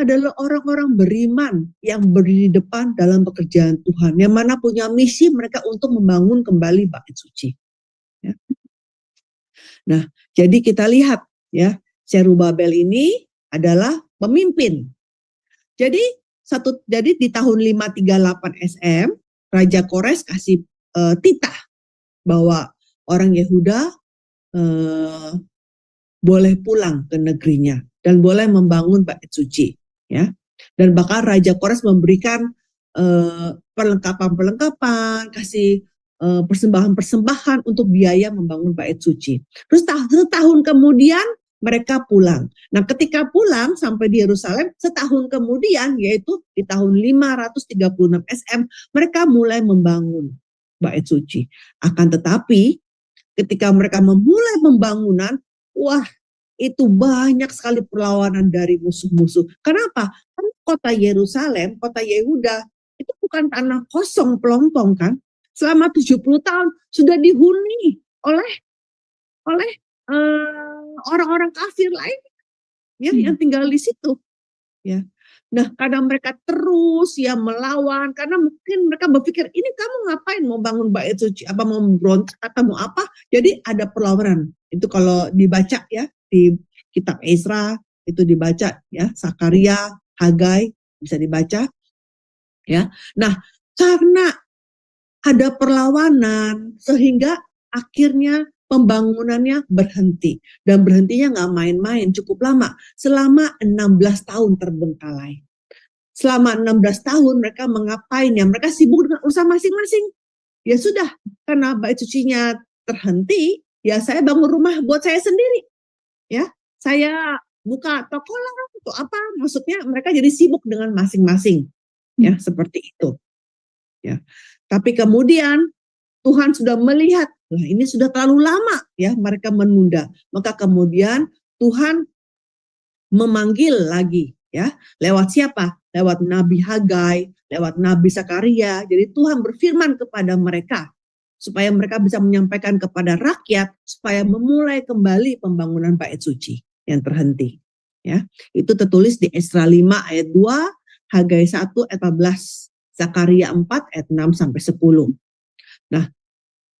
adalah orang-orang beriman yang berdiri di depan dalam pekerjaan Tuhan, yang mana punya misi mereka untuk membangun kembali bait suci. Ya. Nah, jadi kita lihat ya, Zerubabel ini adalah pemimpin. Jadi di tahun 538 SM, Raja Kores kasih titah bahwa orang Yehuda boleh pulang ke negerinya dan boleh membangun bait suci. Ya, dan bahkan Raja Kores memberikan perlengkapan-perlengkapan, kasih persembahan-persembahan untuk biaya membangun bait suci. Terus setahun kemudian mereka pulang. Nah, ketika pulang sampai di Yerusalem, setahun kemudian, yaitu di tahun 536 SM, mereka mulai membangun bait suci. Akan tetapi, ketika mereka memulai pembangunan, wah, itu banyak sekali perlawanan dari musuh-musuh. Kenapa? Karena kota Yerusalem, kota Yehuda, itu bukan tanah kosong pelontong kan. Selama 70 tahun sudah dihuni oleh orang-orang kafir lain ya, yang tinggal di situ. Ya. Nah, kadang mereka terus ya melawan, karena mungkin mereka berpikir, ini kamu ngapain mau bangun bait suci, apa mau berontak atau mau apa? Jadi ada perlawanan. Itu kalau dibaca ya, di kitab Ezra itu dibaca ya, Sakaria, Hagai bisa dibaca ya. Nah, karena ada perlawanan sehingga akhirnya pembangunannya berhenti, dan berhentinya nggak main-main, cukup lama, selama 16 tahun terbengkalai. Selama 16 tahun mereka mengapain ya? Mereka sibuk dengan usaha masing-masing. Ya sudah, karena bait sucinya terhenti, ya saya bangun rumah buat saya sendiri. Ya, saya buka toko lah atau apa, maksudnya mereka jadi sibuk dengan masing-masing. Ya, seperti itu. Ya. Tapi kemudian Tuhan sudah melihat, nah ini sudah terlalu lama ya mereka menunda. Maka kemudian Tuhan memanggil lagi ya, lewat siapa? Lewat Nabi Hagai, lewat Nabi Sakaria. Jadi Tuhan berfirman kepada mereka supaya mereka bisa menyampaikan kepada rakyat supaya memulai kembali pembangunan bait suci yang terhenti. Ya, itu tertulis di Ezra 5 ayat 2, Hagai 1 ayat 14, Zakaria 4 ayat 6 sampai 10. Nah,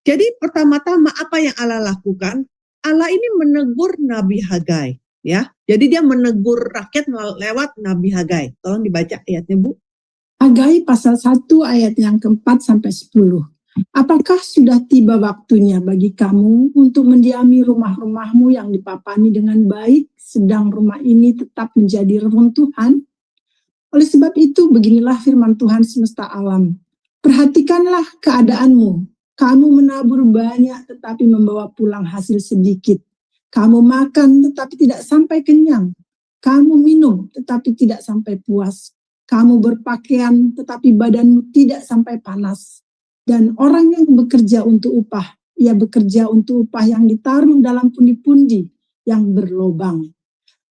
jadi pertama-tama apa yang Allah lakukan? Allah ini menegur Nabi Hagai, ya. Jadi dia menegur rakyat lewat Nabi Hagai. Tolong dibaca ayatnya, Bu. Hagai pasal 1 ayat yang ke-4 sampai 10. Apakah sudah tiba waktunya bagi kamu untuk mendiami rumah-rumahmu yang dipapani dengan baik, sedang rumah ini tetap menjadi reruntuhan? Oleh sebab itu, beginilah firman Tuhan semesta alam. Perhatikanlah keadaanmu. Kamu menabur banyak tetapi membawa pulang hasil sedikit. Kamu makan tetapi tidak sampai kenyang. Kamu minum tetapi tidak sampai puas. Kamu berpakaian tetapi badanmu tidak sampai panas. Dan orang yang bekerja untuk upah, ia bekerja untuk upah yang ditaruh dalam pundi-pundi yang berlobang.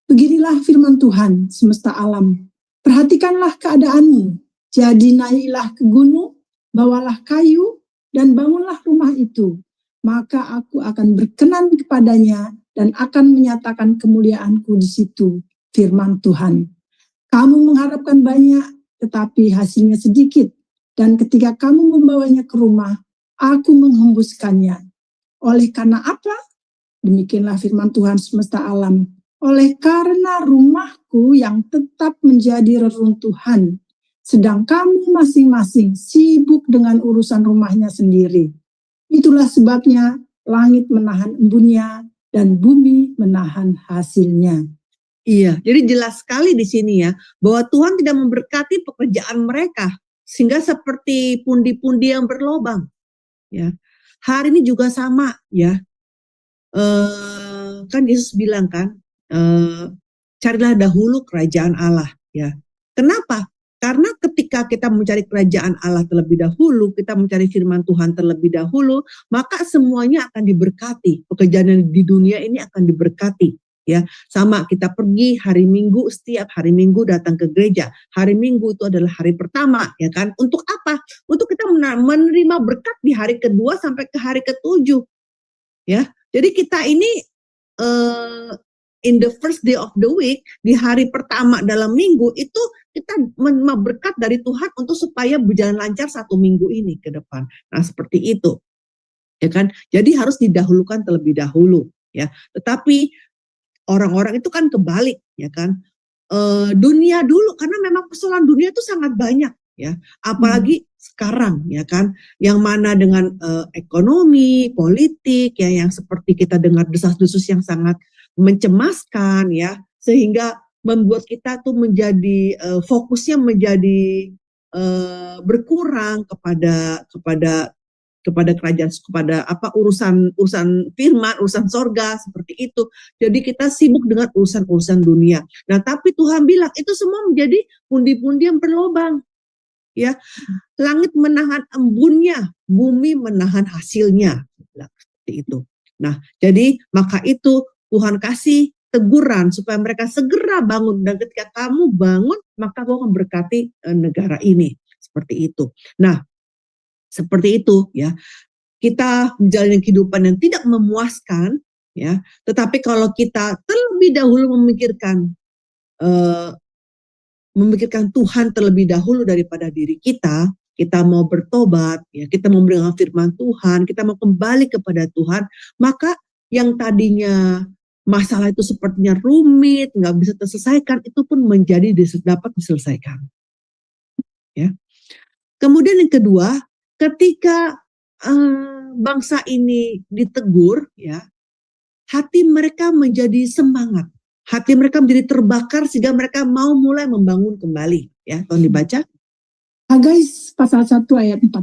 Beginilah firman Tuhan semesta alam. Perhatikanlah keadaanmu. Jadi naiklah ke gunung, bawalah kayu, dan bangunlah rumah itu. Maka aku akan berkenan kepadanya dan akan menyatakan kemuliaanku di situ, firman Tuhan. Kamu mengharapkan banyak, tetapi hasilnya sedikit. Dan ketika kamu membawanya ke rumah, aku menghembuskannya. Oleh karena apa? Demikianlah firman Tuhan semesta alam. Oleh karena rumahku yang tetap menjadi reruntuhan, sedang kamu masing-masing sibuk dengan urusan rumahnya sendiri. Itulah sebabnya langit menahan embunnya dan bumi menahan hasilnya. Iya, jadi jelas sekali di sini ya, bahwa Tuhan tidak memberkati pekerjaan mereka, sehingga seperti pundi-pundi yang berlobang. Ya, hari ini juga sama ya. Kan Yesus bilang kan, carilah dahulu kerajaan Allah. Ya, kenapa? Karena ketika kita mencari kerajaan Allah terlebih dahulu, kita mencari firman Tuhan terlebih dahulu, maka semuanya akan diberkati. Pekerjaan di dunia ini akan diberkati. Ya, sama kita pergi hari Minggu, setiap hari Minggu datang ke gereja. Hari Minggu itu adalah hari pertama, ya kan? Untuk apa? Untuk kita menerima berkat di hari kedua sampai ke hari ketujuh. Ya, jadi kita ini in the first day of the week, di hari pertama dalam minggu itu kita menerima berkat dari Tuhan untuk supaya berjalan lancar satu minggu ini ke depan. Nah, seperti itu, ya kan? Jadi harus didahulukan terlebih dahulu, ya. Tetapi orang-orang itu kan kebalik, ya kan? Dunia dulu, karena memang persoalan dunia itu sangat banyak, ya. Apalagi sekarang, ya kan? Yang mana dengan ekonomi, politik, ya, yang seperti kita dengar desas-desus yang sangat mencemaskan, ya, sehingga membuat kita tuh menjadi fokusnya menjadi berkurang kepada kerajaan, kepada urusan firman, urusan sorga, seperti itu. Jadi kita sibuk dengan urusan dunia. Nah, tapi Tuhan bilang itu semua menjadi pundi-pundi yang berlobang. Ya, langit menahan embunnya, bumi menahan hasilnya. Seperti itu. Nah, jadi maka itu Tuhan kasih teguran supaya mereka segera bangun, dan ketika kamu bangun maka kamu akan memberkati negara ini. Seperti itu. Nah, seperti itu ya. Kita menjalani kehidupan yang tidak memuaskan ya, tetapi kalau kita terlebih dahulu memikirkan Tuhan terlebih dahulu daripada diri kita mau bertobat ya, kita mau mendengar firman Tuhan, kita mau kembali kepada Tuhan, maka yang tadinya masalah itu sepertinya rumit, nggak bisa terselesaikan, itu pun dapat diselesaikan. Ya. Kemudian yang kedua, ketika bangsa ini ditegur, ya, hati mereka menjadi semangat, hati mereka menjadi terbakar sehingga mereka mau mulai membangun kembali. Ya, tolong dibaca. Hagai pasal 1 ayat 14.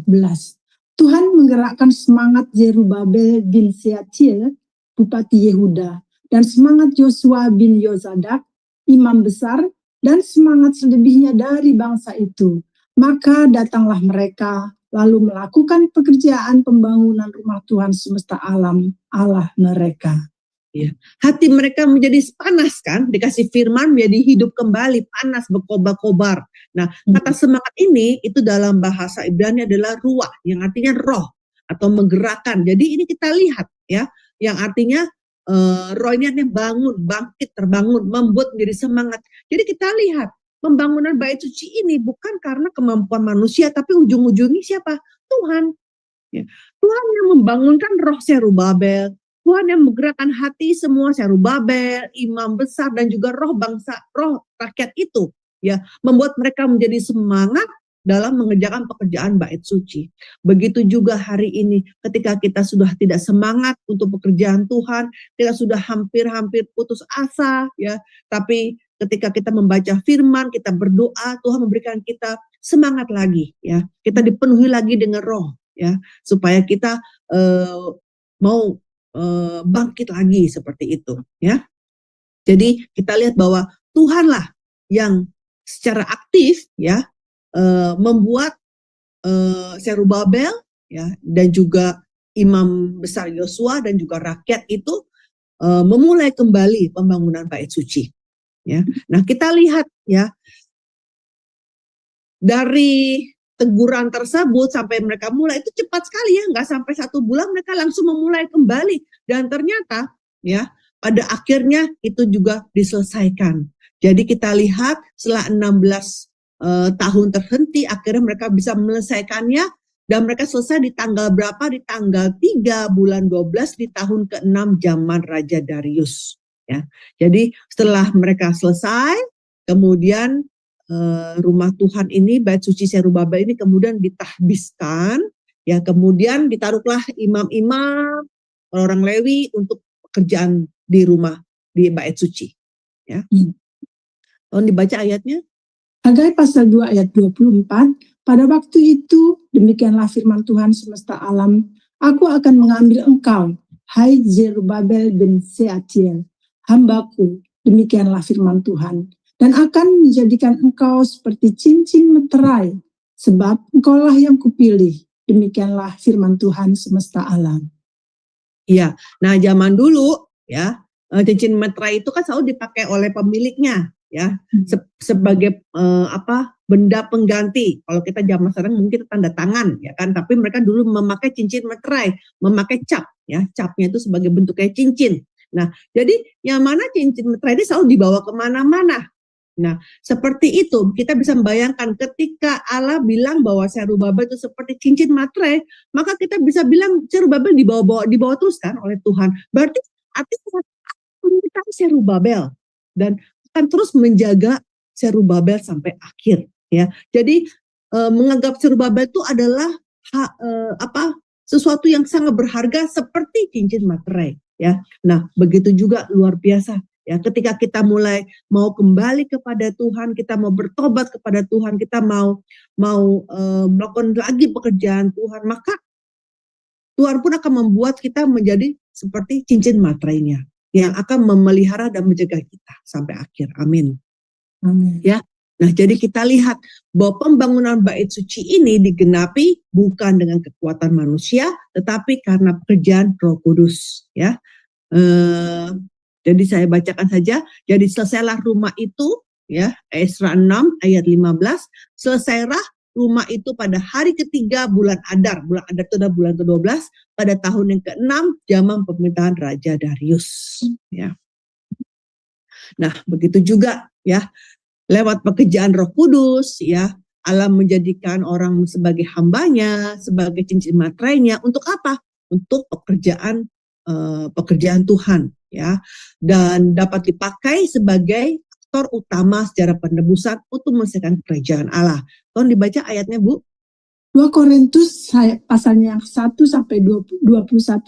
Tuhan menggerakkan semangat Zerubabel bin Shealtiel, Bupati Yehuda, dan semangat Yosua bin Yozadak, imam besar, dan semangat selebihnya dari bangsa itu. Maka datanglah mereka, lalu melakukan pekerjaan pembangunan rumah Tuhan semesta alam, Allah mereka. Ya. Hati mereka menjadi panas kan, dikasih firman menjadi hidup kembali, panas, berkobar-kobar. Nah, kata semangat ini itu dalam bahasa Ibrani adalah ruah, yang artinya roh atau menggerakkan. Jadi ini kita lihat ya, yang artinya roh ini artinya bangun, bangkit, terbangun, membuat menjadi semangat. Jadi kita lihat pembangunan bait suci ini bukan karena kemampuan manusia, tapi ujung-ujungnya siapa? Tuhan. Ya. Tuhan yang membangunkan roh Zerubabel, Tuhan yang menggerakkan hati semua Zerubabel, imam besar, dan juga roh bangsa, roh rakyat itu, ya, membuat mereka menjadi semangat dalam mengerjakan pekerjaan bait suci. Begitu juga hari ini, ketika kita sudah tidak semangat untuk pekerjaan Tuhan, kita sudah hampir-hampir putus asa, ya, tapi ketika kita membaca firman, kita berdoa, Tuhan memberikan kita semangat lagi ya, kita dipenuhi lagi dengan roh ya, supaya kita mau bangkit lagi seperti itu ya. Jadi kita lihat bahwa Tuhanlah yang secara aktif ya membuat Serubabel ya dan juga imam besar Yosua dan juga rakyat itu memulai kembali pembangunan bait suci ya. Nah, kita lihat ya dari teguran tersebut sampai mereka mulai itu cepat sekali ya, nggak sampai 1 bulan mereka langsung memulai kembali, dan ternyata ya pada akhirnya itu juga diselesaikan. Jadi kita lihat setelah 16 tahun terhenti, akhirnya mereka bisa menyelesaikannya, dan mereka selesai di tanggal berapa? Di tanggal 3 bulan 12 di tahun ke-6 zaman Raja Darius ya. Jadi setelah mereka selesai, kemudian rumah Tuhan ini, bait suci Serubabel ini kemudian ditahbiskan ya, kemudian ditaruhlah imam-imam, orang Lewi untuk pekerjaan di rumah, di bait suci ya. Tolong dibaca ayatnya. Hagai pasal 2 ayat 24, pada waktu itu demikianlah firman Tuhan semesta alam, aku akan mengambil engkau, hai Zerubabel bin Sealtiel, hambaku, demikianlah firman Tuhan, dan akan menjadikan engkau seperti cincin meterai, sebab engkaulah yang kupilih, demikianlah firman Tuhan semesta alam. Iya, nah zaman dulu ya, cincin meterai itu kan selalu dipakai oleh pemiliknya ya, sebagai benda pengganti. Kalau kita zaman sekarang mungkin tanda tangan ya kan, tapi mereka dulu memakai cincin meterai, memakai cap ya, capnya itu sebagai bentuk kayak cincin. Nah, jadi yang mana cincin meterai ini selalu dibawa kemana-mana. Nah, seperti itu kita bisa membayangkan ketika Allah bilang bahwa Serubabel itu seperti cincin materai, maka kita bisa bilang Serubabel dibawa terus kan oleh Tuhan. Berarti artinya kita Serubabel dan akan terus menjaga Serubabel sampai akhir ya. Jadi menganggap Serubabel itu adalah sesuatu yang sangat berharga seperti cincin materai ya. Nah, begitu juga luar biasa. Ya, ketika kita mulai mau kembali kepada Tuhan, kita mau bertobat kepada Tuhan, kita mau melakukan lagi pekerjaan Tuhan, maka Tuhan pun akan membuat kita menjadi seperti cincin materainya yang akan memelihara dan menjaga kita sampai akhir. Amin. Amin. Ya. Nah, jadi kita lihat bahwa pembangunan bait suci ini digenapi bukan dengan kekuatan manusia, tetapi karena pekerjaan Roh Kudus. Ya. Jadi saya bacakan saja. Jadi selesailah rumah itu ya, Esra 6 ayat 15, selesailah rumah itu pada hari ketiga bulan Adar. Bulan Adar itu adalah bulan ke-12 pada tahun yang ke-6 zaman pemerintahan Raja Darius ya. Nah, begitu juga ya, lewat pekerjaan Roh Kudus ya, Allah menjadikan orang sebagai hambanya, sebagai cincin materainya. Untuk apa? Untuk pekerjaan Tuhan ya, dan dapat dipakai sebagai aktor utama sejarah penebusan untuk menyelesaikan kerajaan Allah. Tolong dibaca ayatnya, Bu. 2 Korintus pasalnya yang 1 sampai 21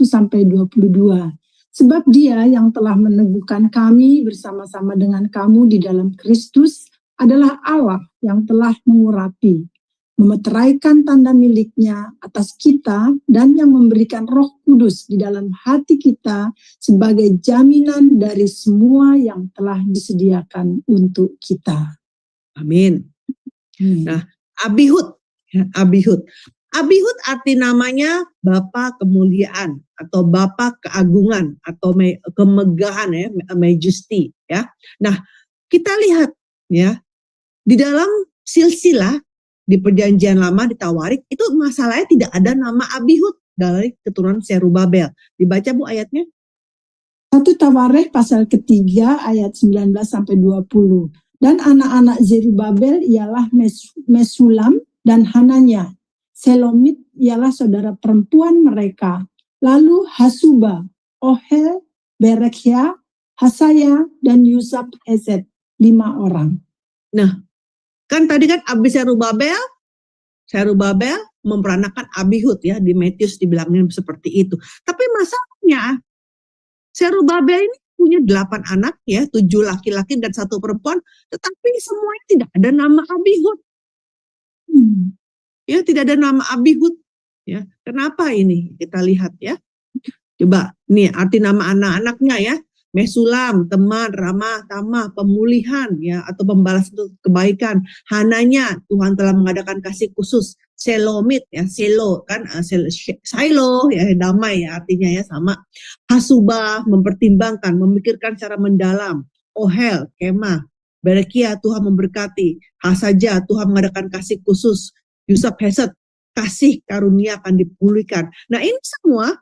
sampai 22. Sebab Dia yang telah meneguhkan kami bersama-sama dengan kamu di dalam Kristus adalah Allah yang telah mengurapi, memeteraikan tanda miliknya atas kita, dan yang memberikan Roh Kudus di dalam hati kita sebagai jaminan dari semua yang telah disediakan untuk kita. Amin. Nah, Abihud arti namanya Bapa kemuliaan atau Bapa keagungan atau kemegahan ya, majesty ya. Nah, kita lihat ya, di dalam silsilah di perjanjian lama di Tawarik itu masalahnya tidak ada nama Abihud dari keturunan Serubabel. Dibaca, Bu, ayatnya. 1 Tawarik pasal ketiga ayat 19 sampai 20. Dan anak-anak Zerubabel ialah Mesulam dan Hananya. Selomit ialah saudara perempuan mereka. Lalu Hasuba, Ohel, Berekhya, Hasaya, dan Yusab Hesed, 5 orang. Nah, kan tadi kan abis Serubabel memperanakan Abihud ya, di Matius dibilangnya seperti itu. Tapi masalahnya Serubabel ini punya 8 anak ya, 7 laki-laki dan 1 perempuan, tetapi semuanya tidak ada nama Abihud. Ya, tidak ada nama Abihud. Ya, kenapa ini? Kita lihat ya. Coba, nih arti nama anak-anaknya ya. Mesulam, teman, ramah, tamah, pemulihan ya, atau pembalas untuk kebaikan. Hananya, Tuhan telah mengadakan kasih khusus. Selomit ya, selo kan, silo ya, damai ya artinya ya sama. Hasubah, mempertimbangkan, memikirkan secara mendalam. Ohel, kemah. Berekia, Tuhan memberkati. Hasaja, Tuhan mengadakan kasih khusus. Yusuf Hesed, kasih karunia akan dipulihkan. Nah ini semua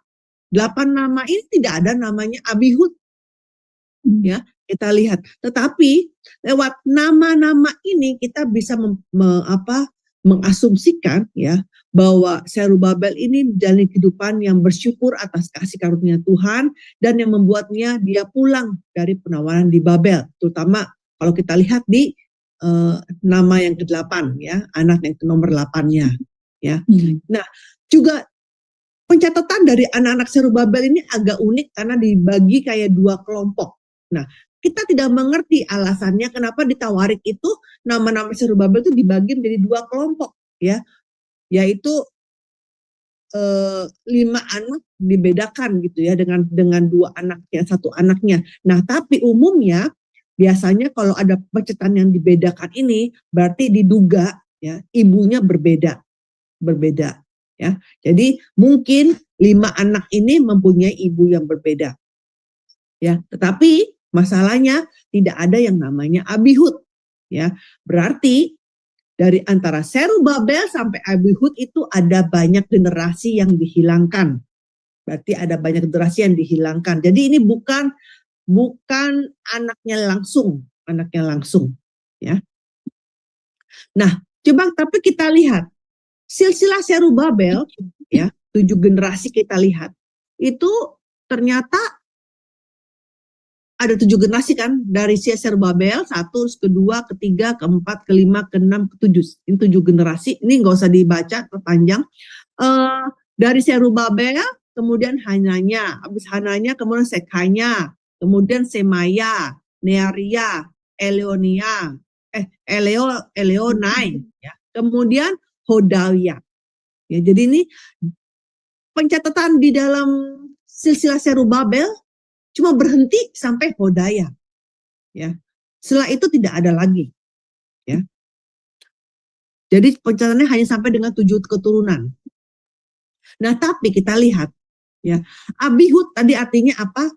8 nama ini tidak ada namanya Abihud. Ya, kita lihat. Tetapi lewat nama-nama ini kita bisa mengasumsikan ya bahwa Zerubabel ini menjalani kehidupan yang bersyukur atas kasih karunia Tuhan dan yang membuatnya dia pulang dari penawaran di Babel. Terutama kalau kita lihat di nama yang ke-8 ya, anak yang ke nomor 8-nya ya. Nah, juga pencatatan dari anak-anak Zerubabel ini agak unik karena dibagi kayak 2 kelompok. Nah, kita tidak mengerti alasannya kenapa di Tawarik itu nama-nama Zerubabel itu dibagi menjadi 2 kelompok ya. Yaitu 5 anak dibedakan gitu ya dengan 2 anaknya, 1 anaknya. Nah, tapi umumnya biasanya kalau ada pencatatan yang dibedakan ini berarti diduga ya ibunya berbeda ya. Jadi mungkin 5 anak ini mempunyai ibu yang berbeda. Ya, tetapi masalahnya tidak ada yang namanya Abihud ya. Berarti dari antara Zerubabel sampai Abihud itu ada banyak generasi yang dihilangkan. Berarti ada banyak generasi yang dihilangkan. Jadi ini bukan anaknya langsung ya. Nah, coba tapi kita lihat silsilah Zerubabel ya, 7 generasi kita lihat. Itu ternyata ada 7 generasi kan, dari Zerubabel 1, kedua, ketiga, keempat, kelima, keenam, ketujuh. Ini 7 generasi, ini nggak usah dibaca terpanjang. Dari Zerubabel, kemudian Hananya, habis Hananya kemudian Sekhanya, kemudian Semaya, Nearia, Elionai, ya. Kemudian Hodawia. Ya, jadi ini pencatatan di dalam silsilah Zerubabel cuma berhenti sampai Hodaya. Ya. Setelah itu tidak ada lagi. Ya. Jadi pencatatannya hanya sampai dengan 7 keturunan. Nah, tapi kita lihat ya. Abihud tadi artinya apa?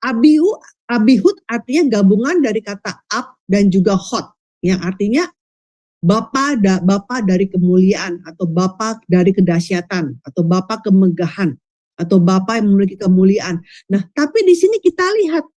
Abihud artinya gabungan dari kata ab dan juga hod, yang artinya bapa dari kemuliaan atau bapa dari kedahsyatan atau bapa kemegahan atau bapa yang memiliki kemuliaan. Nah, tapi di sini kita lihat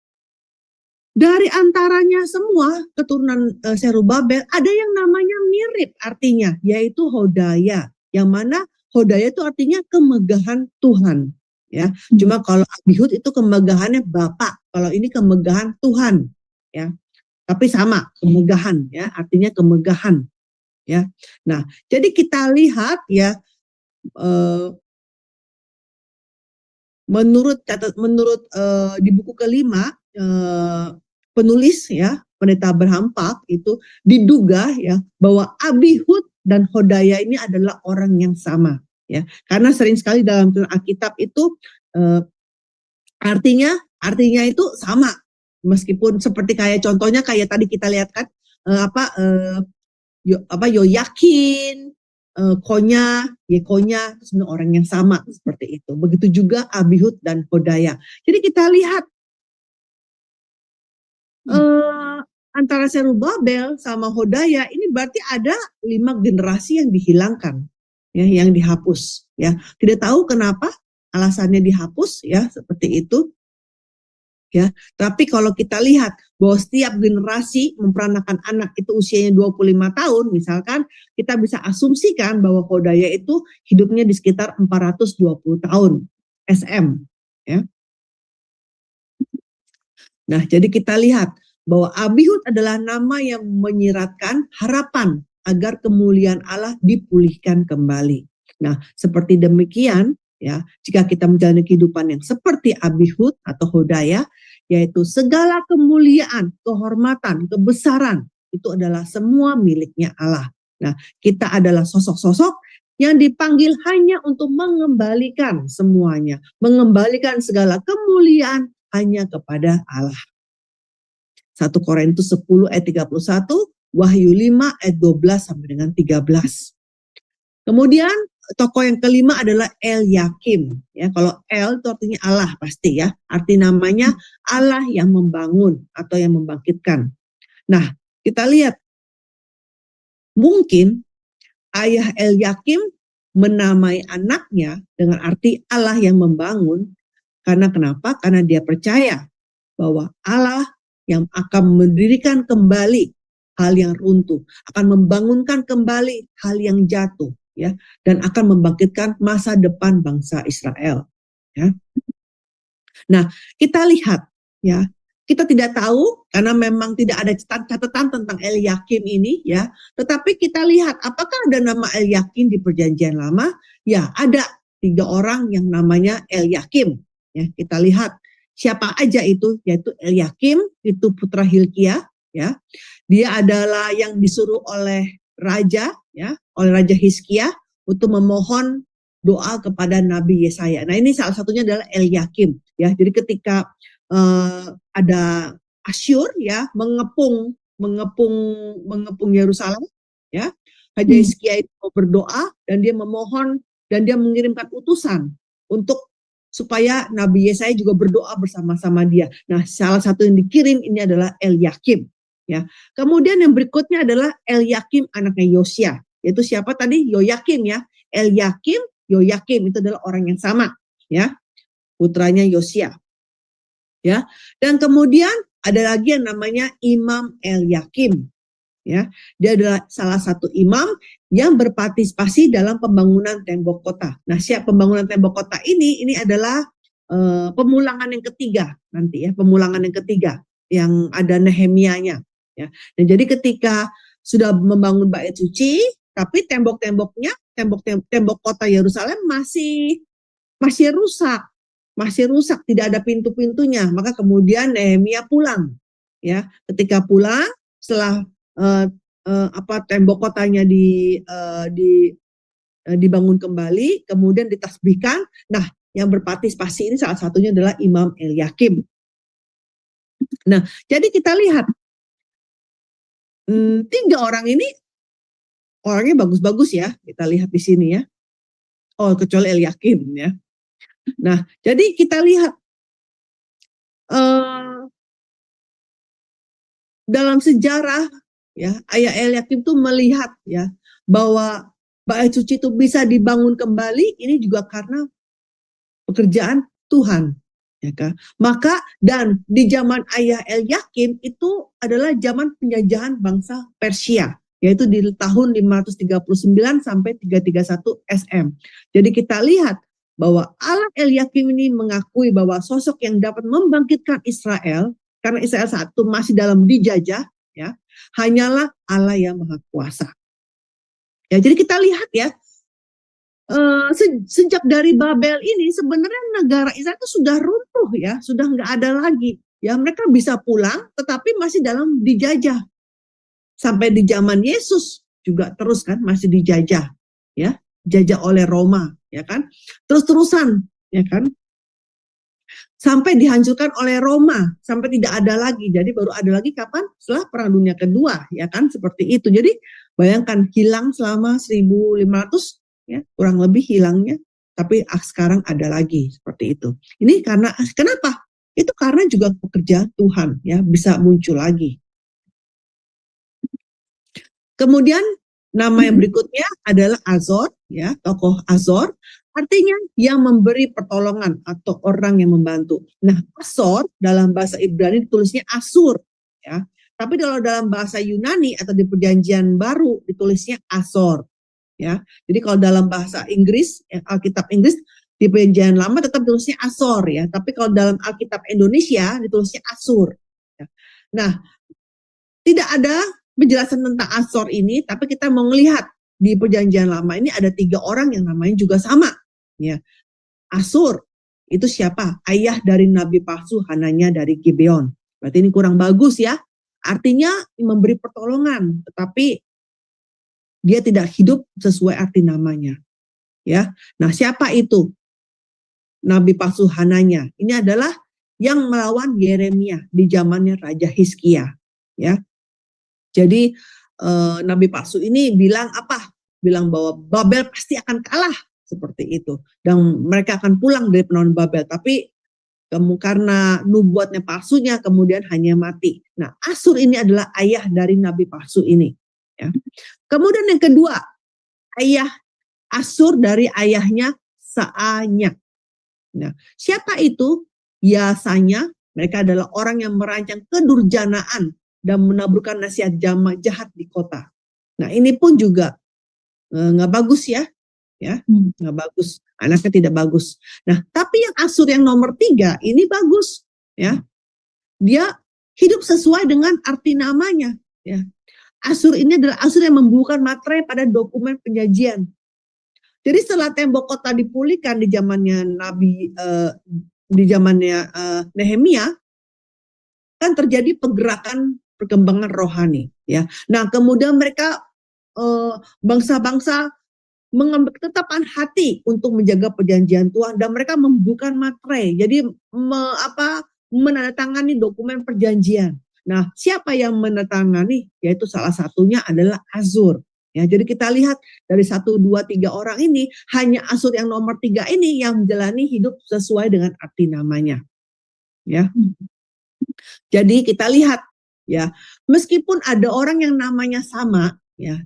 dari antaranya semua keturunan Zerubabel ada yang namanya mirip artinya, yaitu Hodaya, yang mana Hodaya itu artinya kemegahan Tuhan. Ya, cuma kalau Abihud itu kemegahannya Bapa, kalau ini kemegahan Tuhan, ya. Tapi sama, kemegahan, ya, artinya kemegahan, ya. Nah, jadi kita lihat ya, menurut di buku kelima penulis ya, Pendeta Abraham Pak itu diduga ya bahwa Abihud dan Hodaya ini adalah orang yang sama. Ya, karena sering sekali dalam Alkitab itu artinya itu sama, meskipun seperti kayak contohnya kayak tadi kita lihat kan Yoyakin, Konya, Yekonya, semua orang yang sama seperti itu. Begitu juga Abihud dan Hodaya. Jadi kita lihat antara Zerubabel sama Hodaya ini berarti ada 5 generasi yang dihilangkan. Ya, yang dihapus ya, tidak tahu kenapa alasannya dihapus ya, seperti itu ya. Tapi kalau kita lihat bahwa setiap generasi memperanakan anak itu usianya 25 tahun misalkan, kita bisa asumsikan bahwa Hodaya itu hidupnya di sekitar 420 tahun SM ya. Nah, jadi kita lihat bahwa Abihud adalah nama yang menyiratkan harapan agar kemuliaan Allah dipulihkan kembali. Nah, seperti demikian ya, jika kita menjalani kehidupan yang seperti Abihud atau Hodaya, yaitu segala kemuliaan, kehormatan, kebesaran itu adalah semua miliknya Allah. Nah, kita adalah sosok-sosok yang dipanggil hanya untuk mengembalikan semuanya, mengembalikan segala kemuliaan hanya kepada Allah. 1 Korintus 10 ayat 31, Wahyu 5 ayat 12 sampai dengan 13. Kemudian tokoh yang kelima adalah Eliakim. Ya, kalau El itu artinya Allah pasti ya. Arti namanya Allah yang membangun atau yang membangkitkan. Nah, kita lihat mungkin ayah Eliakim menamai anaknya dengan arti Allah yang membangun. Karena kenapa? Karena dia percaya bahwa Allah yang akan mendirikan kembali hal yang runtuh, akan membangunkan kembali hal yang jatuh. Ya, dan akan membangkitkan masa depan bangsa Israel. Ya. Nah, kita lihat, ya, kita tidak tahu karena memang tidak ada catatan tentang Eliakim ini, ya. Tetapi kita lihat, apakah ada nama Eliakim di Perjanjian Lama? Ya, ada 3 orang yang namanya Eliakim. Ya, kita lihat siapa aja itu, yaitu Eliakim, itu putra Hilkia, ya. Dia adalah yang disuruh oleh raja, ya, oleh Raja Hizkia untuk memohon doa kepada Nabi Yesaya. Nah, ini salah satunya adalah Eliakim, ya. Jadi ketika ada Asyur, ya, mengepung Yerusalem, ya, Raja Hizkia itu berdoa dan dia memohon dan dia mengirimkan utusan untuk supaya Nabi Yesaya juga berdoa bersama-sama dia. Nah, salah satu yang dikirim ini adalah Eliakim. Ya. Kemudian yang berikutnya adalah Eliakim anaknya Yosia, yaitu siapa tadi? Yoyakim, ya. Eliakim, Yoyakim itu adalah orang yang sama, ya. Putranya Yosia. Ya. Dan kemudian ada lagi yang namanya Imam Eliakim, ya. Dia adalah salah satu imam yang berpartisipasi dalam pembangunan tembok kota. Nah, pembangunan tembok kota ini adalah pemulangan yang ketiga nanti, ya, pemulangan yang ketiga yang ada Nehemianya. Ya. Dan jadi ketika sudah membangun bait suci, tapi tembok kota Yerusalem masih rusak, tidak ada pintu-pintunya. Maka kemudian Nehemia pulang, ya. Ketika pulang, setelah tembok kotanya dibangun kembali, kemudian ditasbihkan. Nah, yang berpartisipasi ini salah satunya adalah Imam Eliakim. Nah, jadi kita lihat 3 orang ini orangnya bagus-bagus, ya. Kita lihat di sini, ya. Oh, kecuali Eliakim, ya. Nah, jadi kita lihat dalam sejarah, ya, ayah Eliakim itu melihat, ya, bahwa bait suci itu bisa dibangun kembali. Ini juga karena pekerjaan Tuhan. Ya kan? Maka dan di zaman ayah Eliakim itu adalah zaman penjajahan bangsa Persia, yaitu di tahun 539 sampai 331 SM. Jadi kita lihat bahwa Allah Eliakim ini mengakui bahwa sosok yang dapat membangkitkan Israel, karena Israel saat itu masih dalam dijajah, ya, hanyalah Allah yang Maha Kuasa. Ya, jadi kita lihat, ya, sejak dari Babel ini sebenarnya negara Israel itu sudah runtuh, ya, sudah nggak ada lagi, ya. Mereka bisa pulang tetapi masih dalam dijajah sampai di zaman Yesus juga terus kan masih dijajah, ya, dijajah oleh Roma, ya kan, terus-terusan, ya kan, sampai dihancurkan oleh Roma sampai tidak ada lagi. Jadi baru ada lagi kapan? Setelah Perang Dunia Kedua, ya kan, seperti itu. Jadi bayangkan hilang selama 1500, ya, kurang lebih hilangnya, tapi sekarang ada lagi seperti itu. Ini karena kenapa? Itu karena juga pekerjaan Tuhan, ya, bisa muncul lagi. Kemudian nama yang berikutnya adalah Azor, ya, tokoh Azor, artinya yang memberi pertolongan atau orang yang membantu. Nah, Azor dalam bahasa Ibrani ditulisnya Asur, ya. Tapi kalau dalam bahasa Yunani atau di Perjanjian Baru ditulisnya Azor. Ya, jadi kalau dalam bahasa Inggris, Alkitab Inggris di Perjanjian Lama tetap ditulisnya Asor, ya. Tapi kalau dalam Alkitab Indonesia ditulisnya Asur. Ya. Nah, tidak ada penjelasan tentang Asor ini, tapi kita mau melihat di Perjanjian Lama ini ada 3 orang yang namanya juga sama. Ya, Asur itu siapa? Ayah dari Nabi palsu Hananya dari Gibeon. Berarti ini kurang bagus, ya. Artinya memberi pertolongan, tetapi dia tidak hidup sesuai arti namanya. Ya, nah siapa itu nabi palsu Hananya? Ini adalah yang melawan Yeremia di zamannya Raja Hizkia. Ya, jadi nabi palsu ini bilang apa? Bilang bahwa Babel pasti akan kalah seperti itu, dan mereka akan pulang dari penawaan Babel. Tapi karena nubuatnya palsunya kemudian hanya mati. Nah, Asyur ini adalah ayah dari nabi palsu ini. Ya. Kemudian yang kedua, ayah Asyur dari ayahnya Saanya. Nah, siapa itu? Yasanya, mereka adalah orang yang merancang kedurjanaan dan menaburkan nasihat jahat di kota. Nah, ini pun juga nggak bagus ya, nggak bagus. Anaknya tidak bagus. Nah, tapi yang Asyur yang nomor 3 ini bagus, ya. Dia hidup sesuai dengan arti namanya, ya. Asyur ini adalah Asyur yang membukukan materai pada dokumen penjanjian. Jadi setelah tembok kota dipulihkan di zamannya Nehemia, kan terjadi perkembangan rohani, ya. Nah, kemudian mereka bangsa-bangsa mengambil ketetapan hati untuk menjaga perjanjian Tuhan, dan mereka membuka materai. Jadi menandatangani dokumen perjanjian. Nah, siapa yang menandatangani? Yaitu salah satunya adalah Asyur. Ya, jadi kita lihat dari 1, 2, 3 orang ini, hanya Asyur yang nomor 3 ini yang menjalani hidup sesuai dengan arti namanya. Ya. Jadi kita lihat, ya, meskipun ada orang yang namanya sama, ya,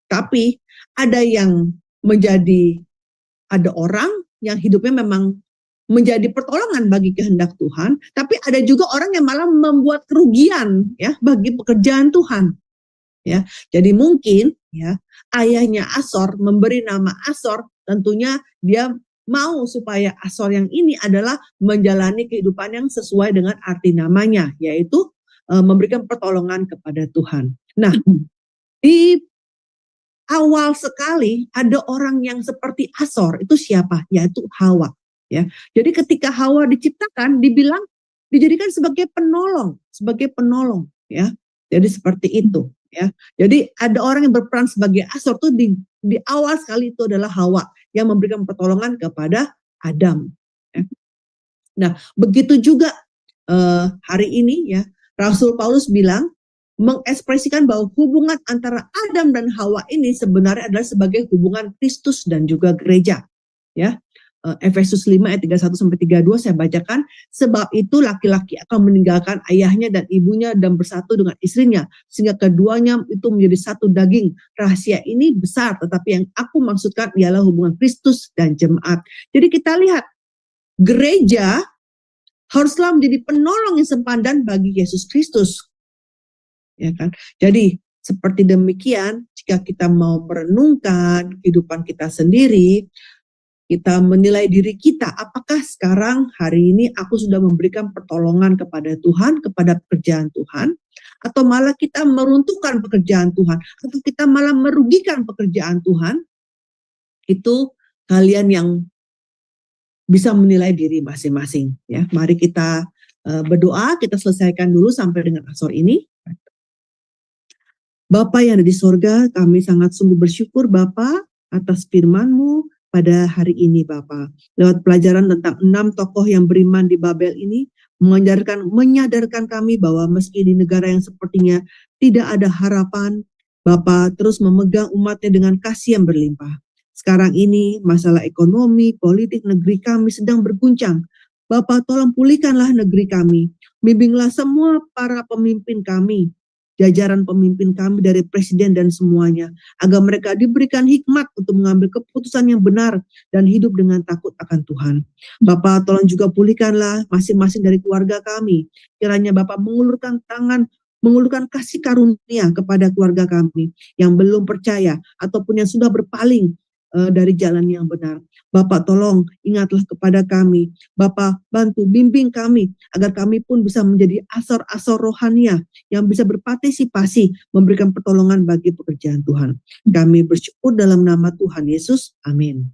tapi ada yang ada orang yang hidupnya memang menjadi pertolongan bagi kehendak Tuhan, tapi ada juga orang yang malah membuat kerugian, ya, bagi pekerjaan Tuhan. Ya, jadi mungkin, ya, ayahnya Asyur memberi nama Asyur, tentunya dia mau supaya Asyur yang ini adalah menjalani kehidupan yang sesuai dengan arti namanya, yaitu memberikan pertolongan kepada Tuhan. Nah, di awal sekali ada orang yang seperti Asyur, itu siapa? Yaitu Hawa. Ya, jadi ketika Hawa diciptakan, dijadikan sebagai penolong, ya. Jadi seperti itu, ya. Jadi ada orang yang berperan sebagai Asyur tuh di awal sekali itu adalah Hawa yang memberikan pertolongan kepada Adam. Ya. Nah, begitu juga hari ini, ya, Rasul Paulus bilang, mengekspresikan bahwa hubungan antara Adam dan Hawa ini sebenarnya adalah sebagai hubungan Kristus dan juga gereja. Ya, Efesus 5 ayat 31-32 saya bacakan. Sebab itu laki-laki akan meninggalkan ayahnya dan ibunya dan bersatu dengan istrinya, sehingga keduanya itu menjadi satu daging. Rahasia ini besar, tetapi yang aku maksudkan ialah hubungan Kristus dan jemaat. Jadi kita lihat, gereja haruslah menjadi penolong yang sepadan bagi Yesus Kristus. Ya kan? Jadi seperti demikian, jika kita mau merenungkan kehidupan kita sendiri, kita menilai diri kita, apakah sekarang hari ini aku sudah memberikan pertolongan kepada Tuhan, kepada pekerjaan Tuhan, atau malah kita meruntuhkan pekerjaan Tuhan, atau kita malah merugikan pekerjaan Tuhan. Itu kalian yang bisa menilai diri masing-masing, ya. Mari kita berdoa, kita selesaikan dulu sampai dengan Asyur ini. Bapa yang ada di sorga, kami sangat sungguh bersyukur Bapa atas firman-Mu pada hari ini Bapa. Lewat pelajaran tentang 6 tokoh yang beriman di Babel ini, menyadarkan kami bahwa meski di negara yang sepertinya tidak ada harapan, Bapa terus memegang umat-Nya dengan kasih yang berlimpah. Sekarang ini masalah ekonomi, politik negeri kami sedang berguncang. Bapa tolong pulihkanlah negeri kami. Bimbinglah semua para pemimpin kami, jajaran pemimpin kami dari presiden dan semuanya, agar mereka diberikan hikmat untuk mengambil keputusan yang benar dan hidup dengan takut akan Tuhan. Bapa tolong juga pulihkanlah masing-masing dari keluarga kami. Kiranya Bapa mengulurkan tangan, mengulurkan kasih karunia kepada keluarga kami yang belum percaya ataupun yang sudah berpaling dari jalan yang benar. Bapak tolong ingatlah kepada kami. Bapak bantu bimbing kami agar kami pun bisa menjadi Asyur rohania yang bisa berpartisipasi memberikan pertolongan bagi pekerjaan Tuhan. Kami bersyukur dalam nama Tuhan Yesus. Amin.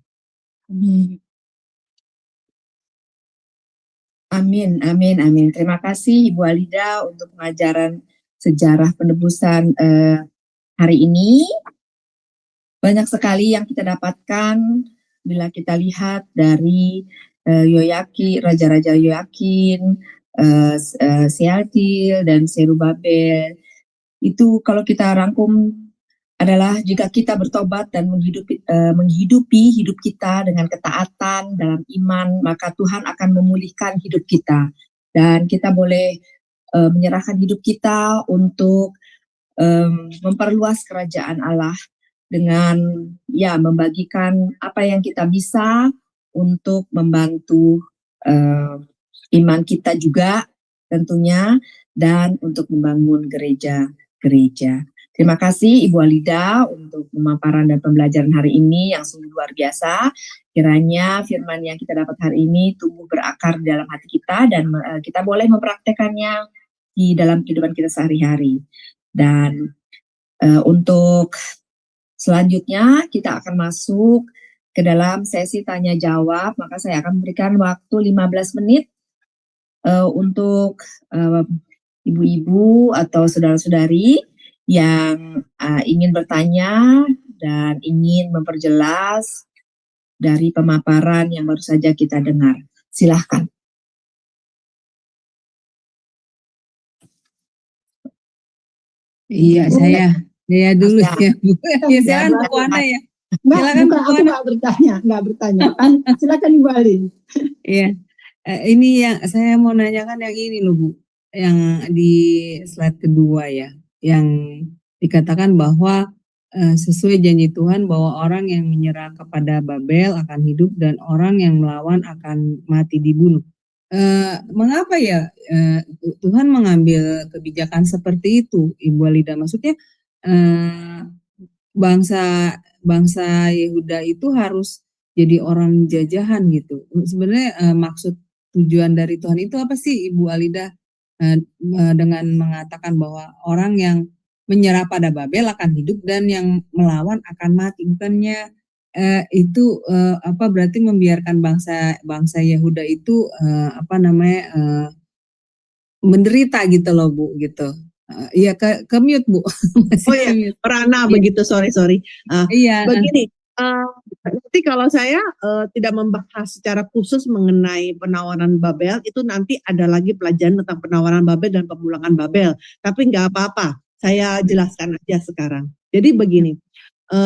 Amin. Amin, amin, amin. Terima kasih Ibu Alida untuk pengajaran sejarah penebusan hari ini. Banyak sekali yang kita dapatkan bila kita lihat dari Raja-Raja Yoyakin, Sealtiel, dan Serubabel. Itu kalau kita rangkum adalah jika kita bertobat dan menghidupi hidup kita dengan ketaatan dalam iman, maka Tuhan akan memulihkan hidup kita. Dan kita boleh menyerahkan hidup kita untuk memperluas kerajaan Allah dengan membagikan apa yang kita bisa untuk membantu iman kita juga tentunya, dan untuk membangun gereja-gereja. Terima kasih Ibu Alida untuk pemaparan dan pembelajaran hari ini yang sungguh luar biasa. Kiranya firman yang kita dapat hari ini tumbuh berakar di dalam hati kita dan kita boleh mempraktekannya di dalam kehidupan kita sehari-hari. Dan untuk selanjutnya kita akan masuk ke dalam sesi tanya jawab, maka saya akan memberikan waktu 15 menit untuk ibu-ibu atau saudara-saudari yang ingin bertanya dan ingin memperjelas dari pemaparan yang baru saja kita dengar. Silahkan. Iya, saya dulu ya, Bu. Ya, silakan Bu Ana ya. Silakan Bu Ana. Aku nggak bertanya. Kan silakan Ibu Ali. Iya. Ini yang saya mau nanyakan yang ini loh Bu, yang di slide kedua ya, yang dikatakan bahwa sesuai janji Tuhan bahwa orang yang menyerah kepada Babel akan hidup dan orang yang melawan akan mati dibunuh. Mengapa ya Tuhan mengambil kebijakan seperti itu, Ibu Alida? Maksudnya bangsa Yehuda itu harus jadi orang jajahan gitu. Sebenarnya maksud tujuan dari Tuhan itu apa sih, Ibu Alida, dengan mengatakan bahwa orang yang menyerah pada Babel akan hidup dan yang melawan akan mati? Bukannya itu berarti membiarkan bangsa Yehuda itu menderita gitu loh Bu, gitu. Iya, ke mute Bu. Oh ya, Rana begitu, sorry. Iya. Begini, nanti kalau saya tidak membahas secara khusus mengenai penawaran Babel, itu nanti ada lagi pelajaran tentang penawaran Babel dan pemulangan Babel. Tapi nggak apa-apa, saya jelaskan aja sekarang. Jadi begini,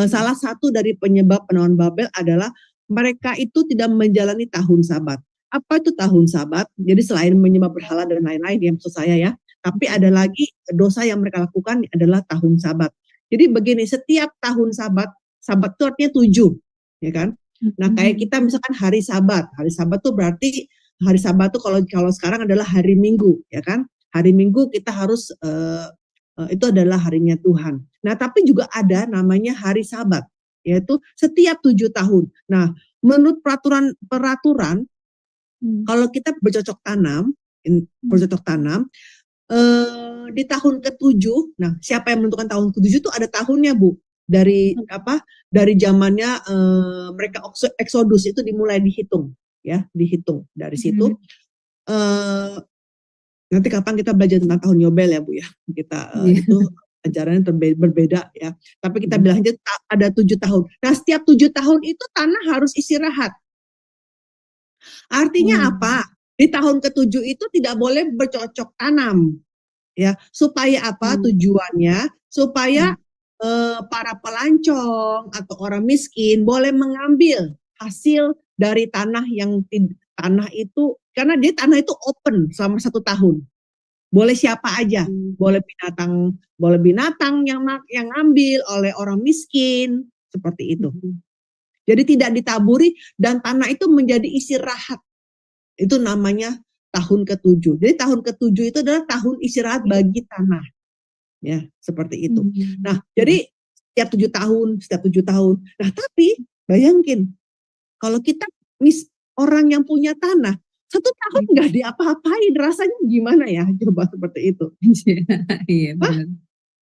salah satu dari penyebab penawaran Babel adalah mereka itu tidak menjalani tahun Sabat. Apa itu tahun Sabat? Jadi selain menyembah berhala dan lain-lain, ya maksud saya ya, tapi ada lagi dosa yang mereka lakukan adalah tahun Sabat. Jadi begini, setiap tahun Sabat itu artinya 7, ya kan? Nah, kayak kita misalkan hari Sabat tuh berarti hari Sabat tuh kalau sekarang adalah hari Minggu, ya kan? Hari Minggu kita harus itu adalah harinya Tuhan. Nah, tapi juga ada namanya hari Sabat, yaitu setiap 7 tahun. Nah, menurut peraturan kalau kita bercocok tanam di tahun ke-7, nah siapa yang menentukan tahun ke-7 itu ada tahunnya Bu. Dari zamannya mereka Exodus itu dimulai dihitung dari situ. Nanti kapan kita belajar tentang tahun Yobel ya Bu ya, kita itu ajarannya berbeda ya. Tapi kita bilang aja ada 7 tahun. Nah, setiap 7 tahun itu tanah harus istirahat. Artinya apa? Di tahun ke-7 itu tidak boleh bercocok tanam. Ya, supaya apa? Tujuannya supaya para pelancong atau orang miskin boleh mengambil hasil dari tanah itu, karena dia tanah itu open selama 1 tahun. Boleh siapa aja, boleh binatang yang ambil oleh orang miskin, seperti itu. Jadi tidak ditaburi dan tanah itu menjadi istirahat. Itu namanya tahun ke-7. Jadi tahun ke-7 itu adalah tahun istirahat bagi tanah. Ya, seperti itu. Nah, jadi setiap 7 tahun. Nah, tapi bayangin kalau kita orang yang punya tanah 1 tahun nggak diapa-apain, rasanya gimana ya? Coba seperti itu. Iya, benar.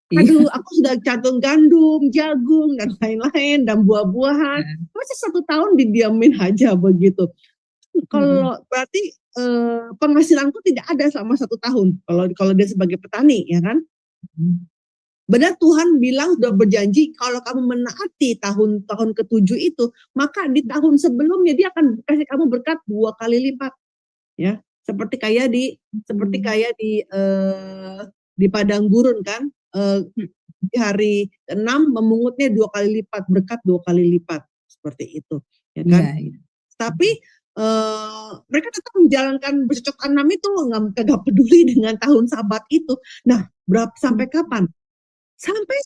Aduh, aku sudah cantum gandum, jagung, dan lain-lain, dan buah-buahan. Masa 1 tahun didiamin aja begitu. Kalau berarti penghasilanku tidak ada selama 1 tahun. Kalau dia sebagai petani, ya kan? Benar Tuhan bilang sudah berjanji kalau kamu menaati tahun-tahun ke-7 itu, maka di tahun sebelumnya dia akan kasih kamu berkat 2 kali lipat. Ya, seperti kayak di padang gurun kan, di hari 6 memungutnya 2 kali lipat, berkat 2 kali lipat, seperti itu, ya kan. Iya. Tapi mereka tetap menjalankan bercocok tanam itu, nggak peduli dengan tahun Sabat itu. Nah, sampai kapan? Sampai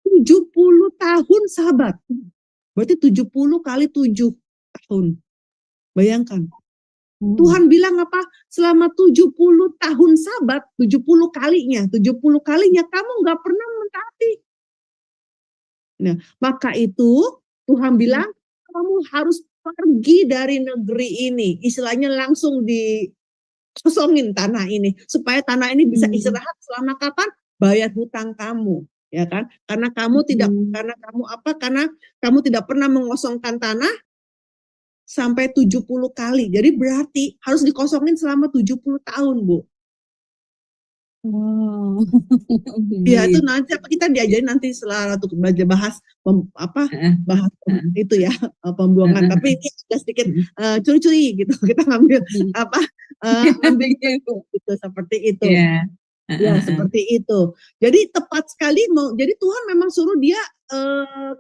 70 tahun Sabat. Berarti 70 kali 7 tahun. Bayangkan. Tuhan bilang apa? Selama 70 tahun Sabat, 70 kalinya kamu nggak pernah mentaati. Nah, maka itu Tuhan bilang kamu harus pergi dari negeri ini. Istilahnya langsung dikosongin tanah ini supaya tanah ini bisa istirahat selama kapan? Bayar hutang kamu, ya kan? Karena kamu tidak pernah mengosongkan tanah sampai 70 kali. Jadi berarti harus dikosongin selama 70 tahun, Bu. Oh. Ya itu nanti kita diajarin nanti setelah untuk bahas itu ya, pembuangan. Tapi ini agak sedikit curi-curi gitu. Kita ngambil gitu, seperti itu. Yeah. Ya seperti itu. Jadi tepat sekali jadi Tuhan memang suruh dia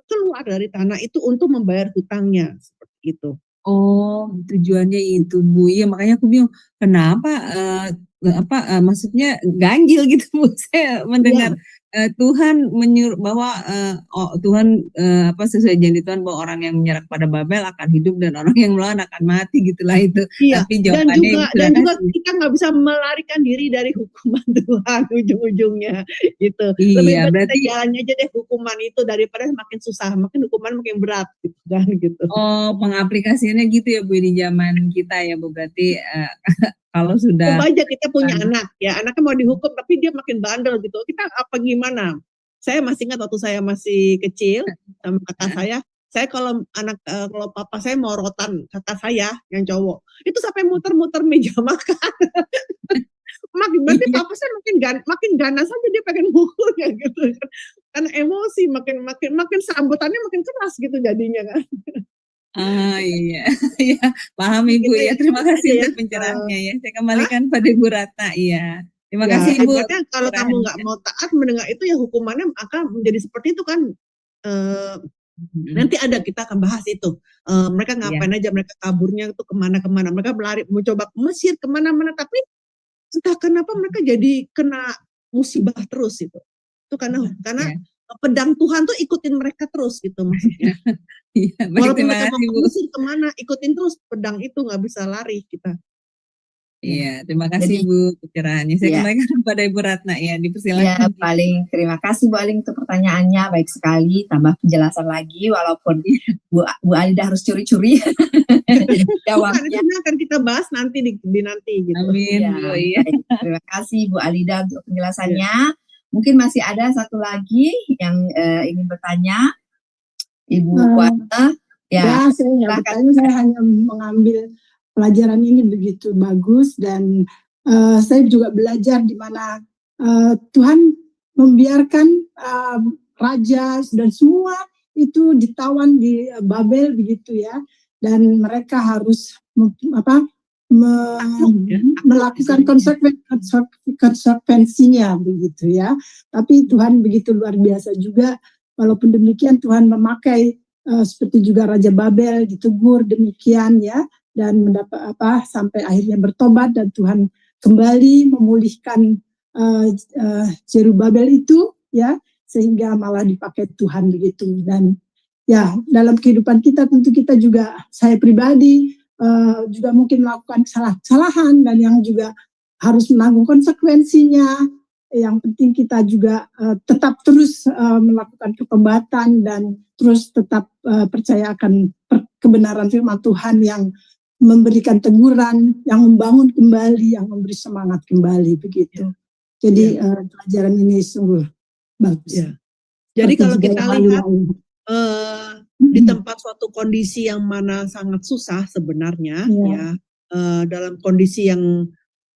keluar dari tanah itu untuk membayar hutangnya, seperti itu. Oh, tujuannya itu, Bu. Iya, makanya aku bingung kenapa maksudnya ganjil gitu, Bu. Saya mendengar Tuhan menyuruh bahwa Tuhan sesuai janji Tuhan bahwa orang yang menyerah pada Babel akan hidup dan orang yang melawan akan mati, gitulah itu. Iya. Tapi jawabannya dan juga kita nggak bisa melarikan diri dari hukuman Tuhan ujung-ujungnya gitu. Iya, Lebih berarti kita jalannya aja deh hukuman itu daripada makin susah, makin hukuman makin berat gitu kan gitu. Oh, pengaplikasiannya gitu ya, Bu, di zaman kita ya, Bu. Berarti kalau sudah coba aja kita punya anak ya, anaknya mau dihukum tapi dia makin bandel gitu, kita apa gimana? Saya masih ingat waktu saya masih kecil sama kakak saya kalau papa saya mau rotan kakak saya yang cowok itu sampai muter-muter meja makan. Berarti papa saya makin ganas aja, dia pengen mukulnya gitu kan, karena emosi makin sambutannya makin keras gitu jadinya kan. Iya, ya, paham Ibu ya. Terima kasih untuk pencerahannya ya. Saya kembalikan pada Ibu Ratna. Iya, terima kasih Ibu. Kalau kamu nggak mau taat mendengar itu ya hukumannya akan menjadi seperti itu kan. Nanti kita akan bahas itu. Mereka ngapain aja, mereka kaburnya itu kemana-kemana. Mereka berlari mencoba ke Mesir kemana-mana, tapi entah kenapa mereka jadi kena musibah terus itu. Itu karena pedang Tuhan tuh ikutin mereka terus gitu maksudnya. Iya, walaupun mereka mau Mesir kemana, ikutin terus pedang itu, nggak bisa lari kita. Iya, terima kasih Bu pencerahannya. Saya kembalikan kepada Ibu Ratna ya, dipersilakan. Ya, terima kasih Bu Aling untuk pertanyaannya, baik sekali, tambah penjelasan lagi walaupun Bu Alida harus curi-curi jawabnya. Ini akan kita bahas nanti di nanti gitu. Amin. Ya, terima kasih Bu Alida untuk penjelasannya. Mungkin masih ada satu lagi yang ingin bertanya, Ibu Kuata. Ya, saya hanya mengambil pelajaran ini begitu bagus dan saya juga belajar di mana Tuhan membiarkan raja dan semua itu ditawan di Babel begitu ya, dan mereka harus melakukan konsekuensinya begitu ya. Tapi Tuhan begitu luar biasa juga. Walaupun demikian Tuhan memakai seperti juga Raja Babel ditegur demikian ya, dan mendapat sampai akhirnya bertobat dan Tuhan kembali memulihkan Zerubabel itu ya, sehingga malah dipakai Tuhan begitu. Dan ya dalam kehidupan kita tentu kita juga, saya pribadi juga mungkin melakukan kesalahan dan yang juga harus menanggung konsekuensinya. Yang penting kita juga tetap terus melakukan pertobatan dan terus tetap percaya akan kebenaran firman Tuhan yang memberikan teguran, yang membangun kembali, yang memberi semangat kembali begitu. Jadi pelajaran ini sungguh bagus. Ya. Jadi kalau kita lihat di tempat suatu kondisi yang mana sangat susah sebenarnya, dalam kondisi yang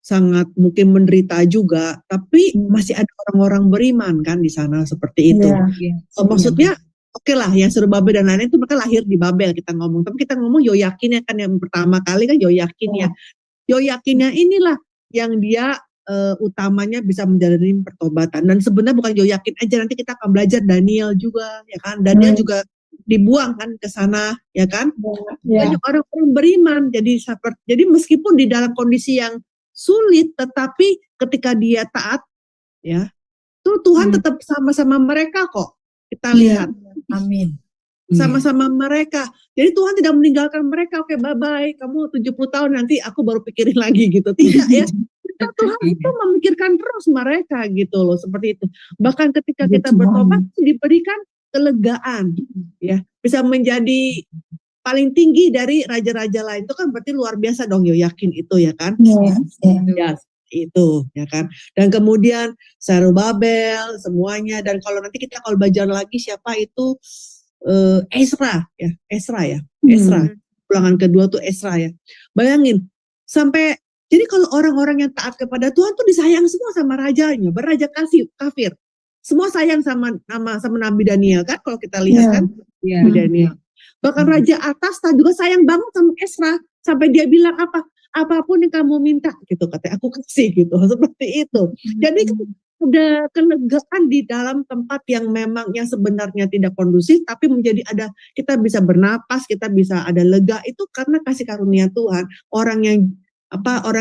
sangat mungkin menderita juga, tapi masih ada orang-orang beriman kan di sana seperti itu. Iya. Maksudnya oke lah, yang Zerubabel dan lain-lain itu mereka lahir di Babel kita ngomong, tapi kita ngomong Yoyakin ya kan yang pertama kali kan Yoyakin ya. Yoyakinnya inilah yang dia utamanya bisa menjalani pertobatan, dan sebenarnya bukan Yoyakin aja, nanti kita akan belajar Daniel juga ya kan. Daniel juga dibuang kan ke sana ya kan. Banyak orang-orang beriman, jadi meskipun di dalam kondisi yang sulit, tetapi ketika dia taat ya, tuh Tuhan tetap sama-sama mereka kok. Kita lihat. Amin. Sama-sama mereka. Jadi Tuhan tidak meninggalkan mereka. Oke, bye-bye. Kamu 70 tahun nanti aku baru pikirin lagi gitu. Tidak ya. Tuhan itu memikirkan terus mereka gitu loh, seperti itu. Bahkan ketika kita bertobat diberikan kelegaan ya. Bisa menjadi paling tinggi dari raja-raja lain. Itu kan berarti luar biasa dong, Yoyakin itu ya kan. Ya, itu ya kan. Dan kemudian Zerubabel semuanya, dan kalau nanti kita belajar lagi siapa itu Ezra ya. Ulangan kedua tuh Ezra ya. Bayangin sampai, jadi kalau orang-orang yang taat kepada Tuhan tuh disayang semua sama rajanya, beraja kafir. Semua sayang sama Nabi Daniel kan, kalau kita lihat kan Nabi Daniel. Bahkan Raja Artasasta juga sayang banget sama Ezra, sampai dia bilang apapun yang kamu minta gitu, katanya aku kasih gitu, seperti itu. Jadi ada kelegaan di dalam tempat yang memang yang sebenarnya tidak kondusif, tapi menjadi kita bisa bernapas, kita bisa ada lega, itu karena kasih karunia Tuhan. Orang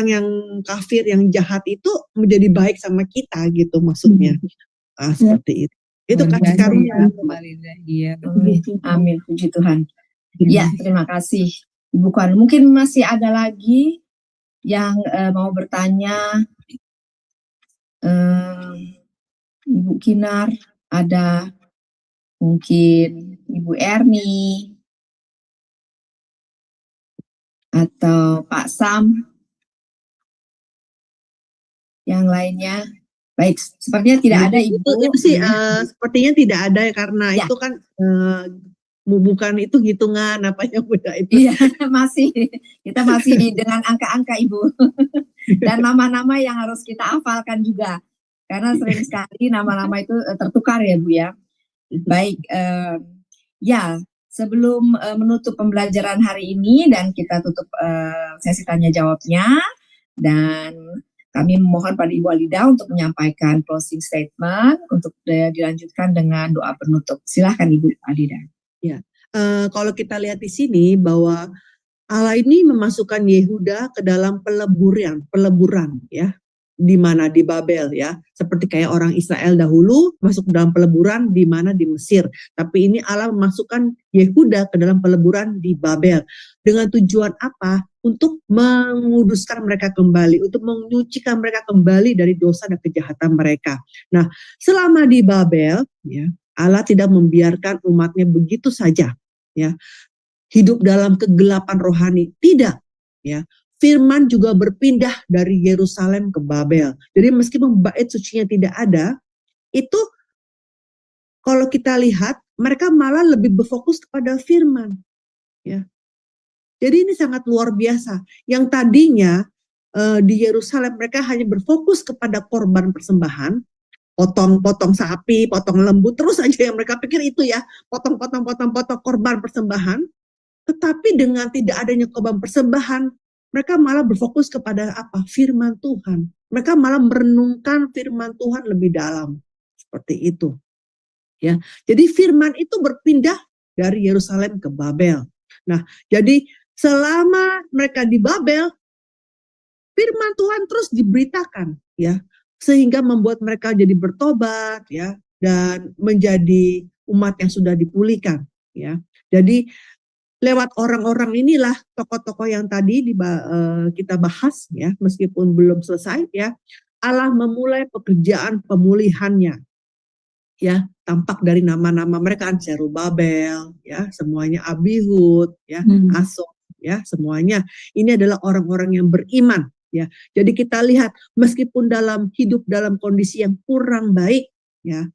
yang kafir, yang jahat itu menjadi baik sama kita gitu maksudnya. Seperti itu. Itu kasih karunia. Amin, puji Tuhan. Ya, terima kasih Ibu Kwan. Mungkin masih ada lagi yang mau bertanya. Ibu Kinar, ada mungkin Ibu Erni atau Pak Sam, yang lainnya. Baik, sepertinya tidak ada Ibu. Itu sih sepertinya tidak ada ya, karena itu kan bukan itu hitungan apanya beda itu. Iya, kita masih dengan angka-angka Ibu. Dan nama-nama yang harus kita hafalkan juga. Karena sering sekali nama-nama itu tertukar ya Bu ya. Baik, sebelum menutup pembelajaran hari ini dan kita tutup sesi tanya jawabnya, dan kami memohon pada Ibu Alida untuk menyampaikan closing statement untuk dilanjutkan dengan doa penutup. Silahkan Ibu Alida. Ya, kalau kita lihat di sini bahwa Allah ini memasukkan Yehuda ke dalam peleburan ya, di mana di Babel ya, seperti kayak orang Israel dahulu masuk dalam peleburan di mana di Mesir, tapi ini Allah memasukkan Yehuda ke dalam peleburan di Babel dengan tujuan apa? Untuk menguduskan mereka kembali, untuk menyucikan mereka kembali dari dosa dan kejahatan mereka. Nah, selama di Babel ya, Allah tidak membiarkan umatnya begitu saja ya, hidup dalam kegelapan rohani, tidak ya. Firman juga berpindah dari Yerusalem ke Babel. Jadi meskipun bait sucinya tidak ada, itu kalau kita lihat mereka malah lebih berfokus kepada firman ya. Jadi ini sangat luar biasa. Yang tadinya di Yerusalem mereka hanya berfokus kepada korban persembahan, potong sapi, potong lembu, terus aja yang mereka pikir itu ya, potong korban persembahan. Tetapi dengan tidak adanya korban persembahan, mereka malah berfokus kepada apa? Firman Tuhan. Mereka malah merenungkan firman Tuhan lebih dalam. Seperti itu. Ya. Jadi firman itu berpindah dari Yerusalem ke Babel. Nah, jadi selama mereka di Babel, firman Tuhan terus diberitakan ya, sehingga membuat mereka jadi bertobat ya, dan menjadi umat yang sudah dipulihkan ya. Jadi lewat orang-orang inilah, tokoh-tokoh yang tadi kita bahas ya, meskipun belum selesai ya, Allah memulai pekerjaan pemulihannya ya, tampak dari nama-nama mereka, Zerubabel ya, semuanya Abihud ya, Asor ya, semuanya ini adalah orang-orang yang beriman ya. Jadi kita lihat meskipun hidup dalam kondisi yang kurang baik ya,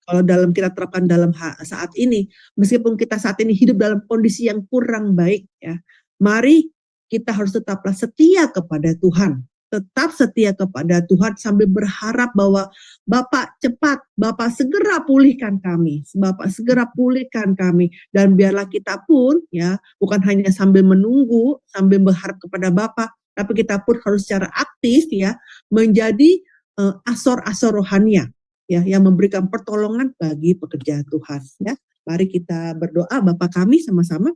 kalau kita terapkan dalam saat ini, meskipun kita saat ini hidup dalam kondisi yang kurang baik ya, mari kita harus tetaplah setia kepada Tuhan. Tetap setia kepada Tuhan sambil berharap bahwa Bapak cepat, Bapak segera pulihkan kami. Bapak segera pulihkan kami. Dan biarlah kita pun ya, bukan hanya sambil menunggu, sambil berharap kepada Bapak, tapi kita pun harus secara aktif ya, menjadi asor-asor rohania ya, yang memberikan pertolongan bagi pekerjaan Tuhan ya. Mari kita berdoa. Bapak kami sama-sama.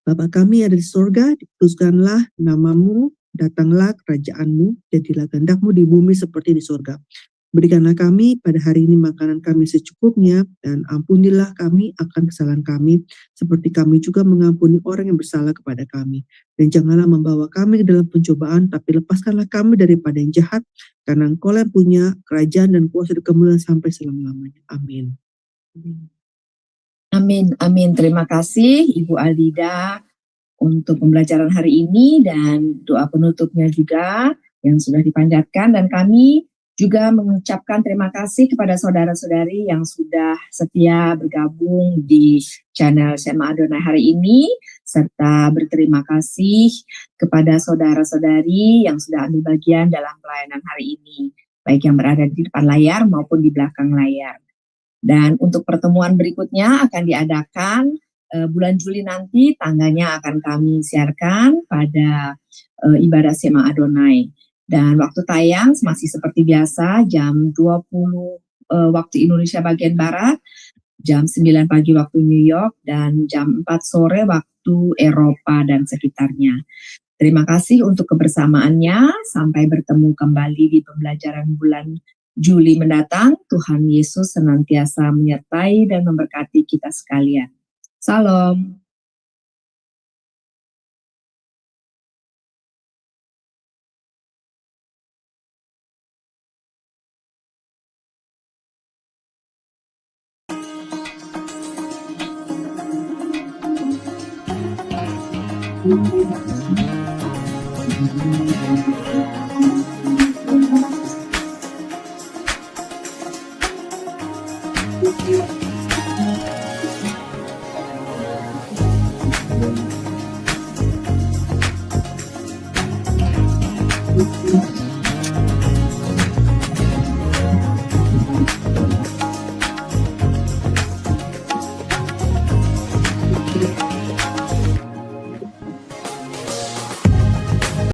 Bapa kami yang ada di surga, dikuduskanlah namamu, datanglah kerajaan-Mu, jadilah kehendak-Mu di bumi seperti di surga. Berikanlah kami pada hari ini makanan kami secukupnya, dan ampunilah kami akan kesalahan kami, seperti kami juga mengampuni orang yang bersalah kepada kami. Dan janganlah membawa kami ke dalam pencobaan, tapi lepaskanlah kami daripada yang jahat, karena Engkau yang punya kerajaan dan kuasa dan kemuliaan sampai selama-lamanya. Amin. Amin, amin. Terima kasih Ibu Aldida untuk pembelajaran hari ini dan doa penutupnya juga yang sudah dipanjatkan. Dan kami juga mengucapkan terima kasih kepada saudara-saudari yang sudah setia bergabung di channel Sema Adonai hari ini, serta berterima kasih kepada saudara-saudari yang sudah ambil bagian dalam pelayanan hari ini, baik yang berada di depan layar maupun di belakang layar. Dan untuk pertemuan berikutnya akan diadakan bulan Juli nanti, tanggalnya akan kami siarkan pada ibadah Sema Adonai. Dan waktu tayang masih seperti biasa jam 20 waktu Indonesia bagian Barat, jam 9 pagi waktu New York, dan jam 4 sore waktu Eropa dan sekitarnya. Terima kasih untuk kebersamaannya. Sampai bertemu kembali di pembelajaran bulan Juli mendatang. Tuhan Yesus senantiasa menyertai dan memberkati kita sekalian. Salam.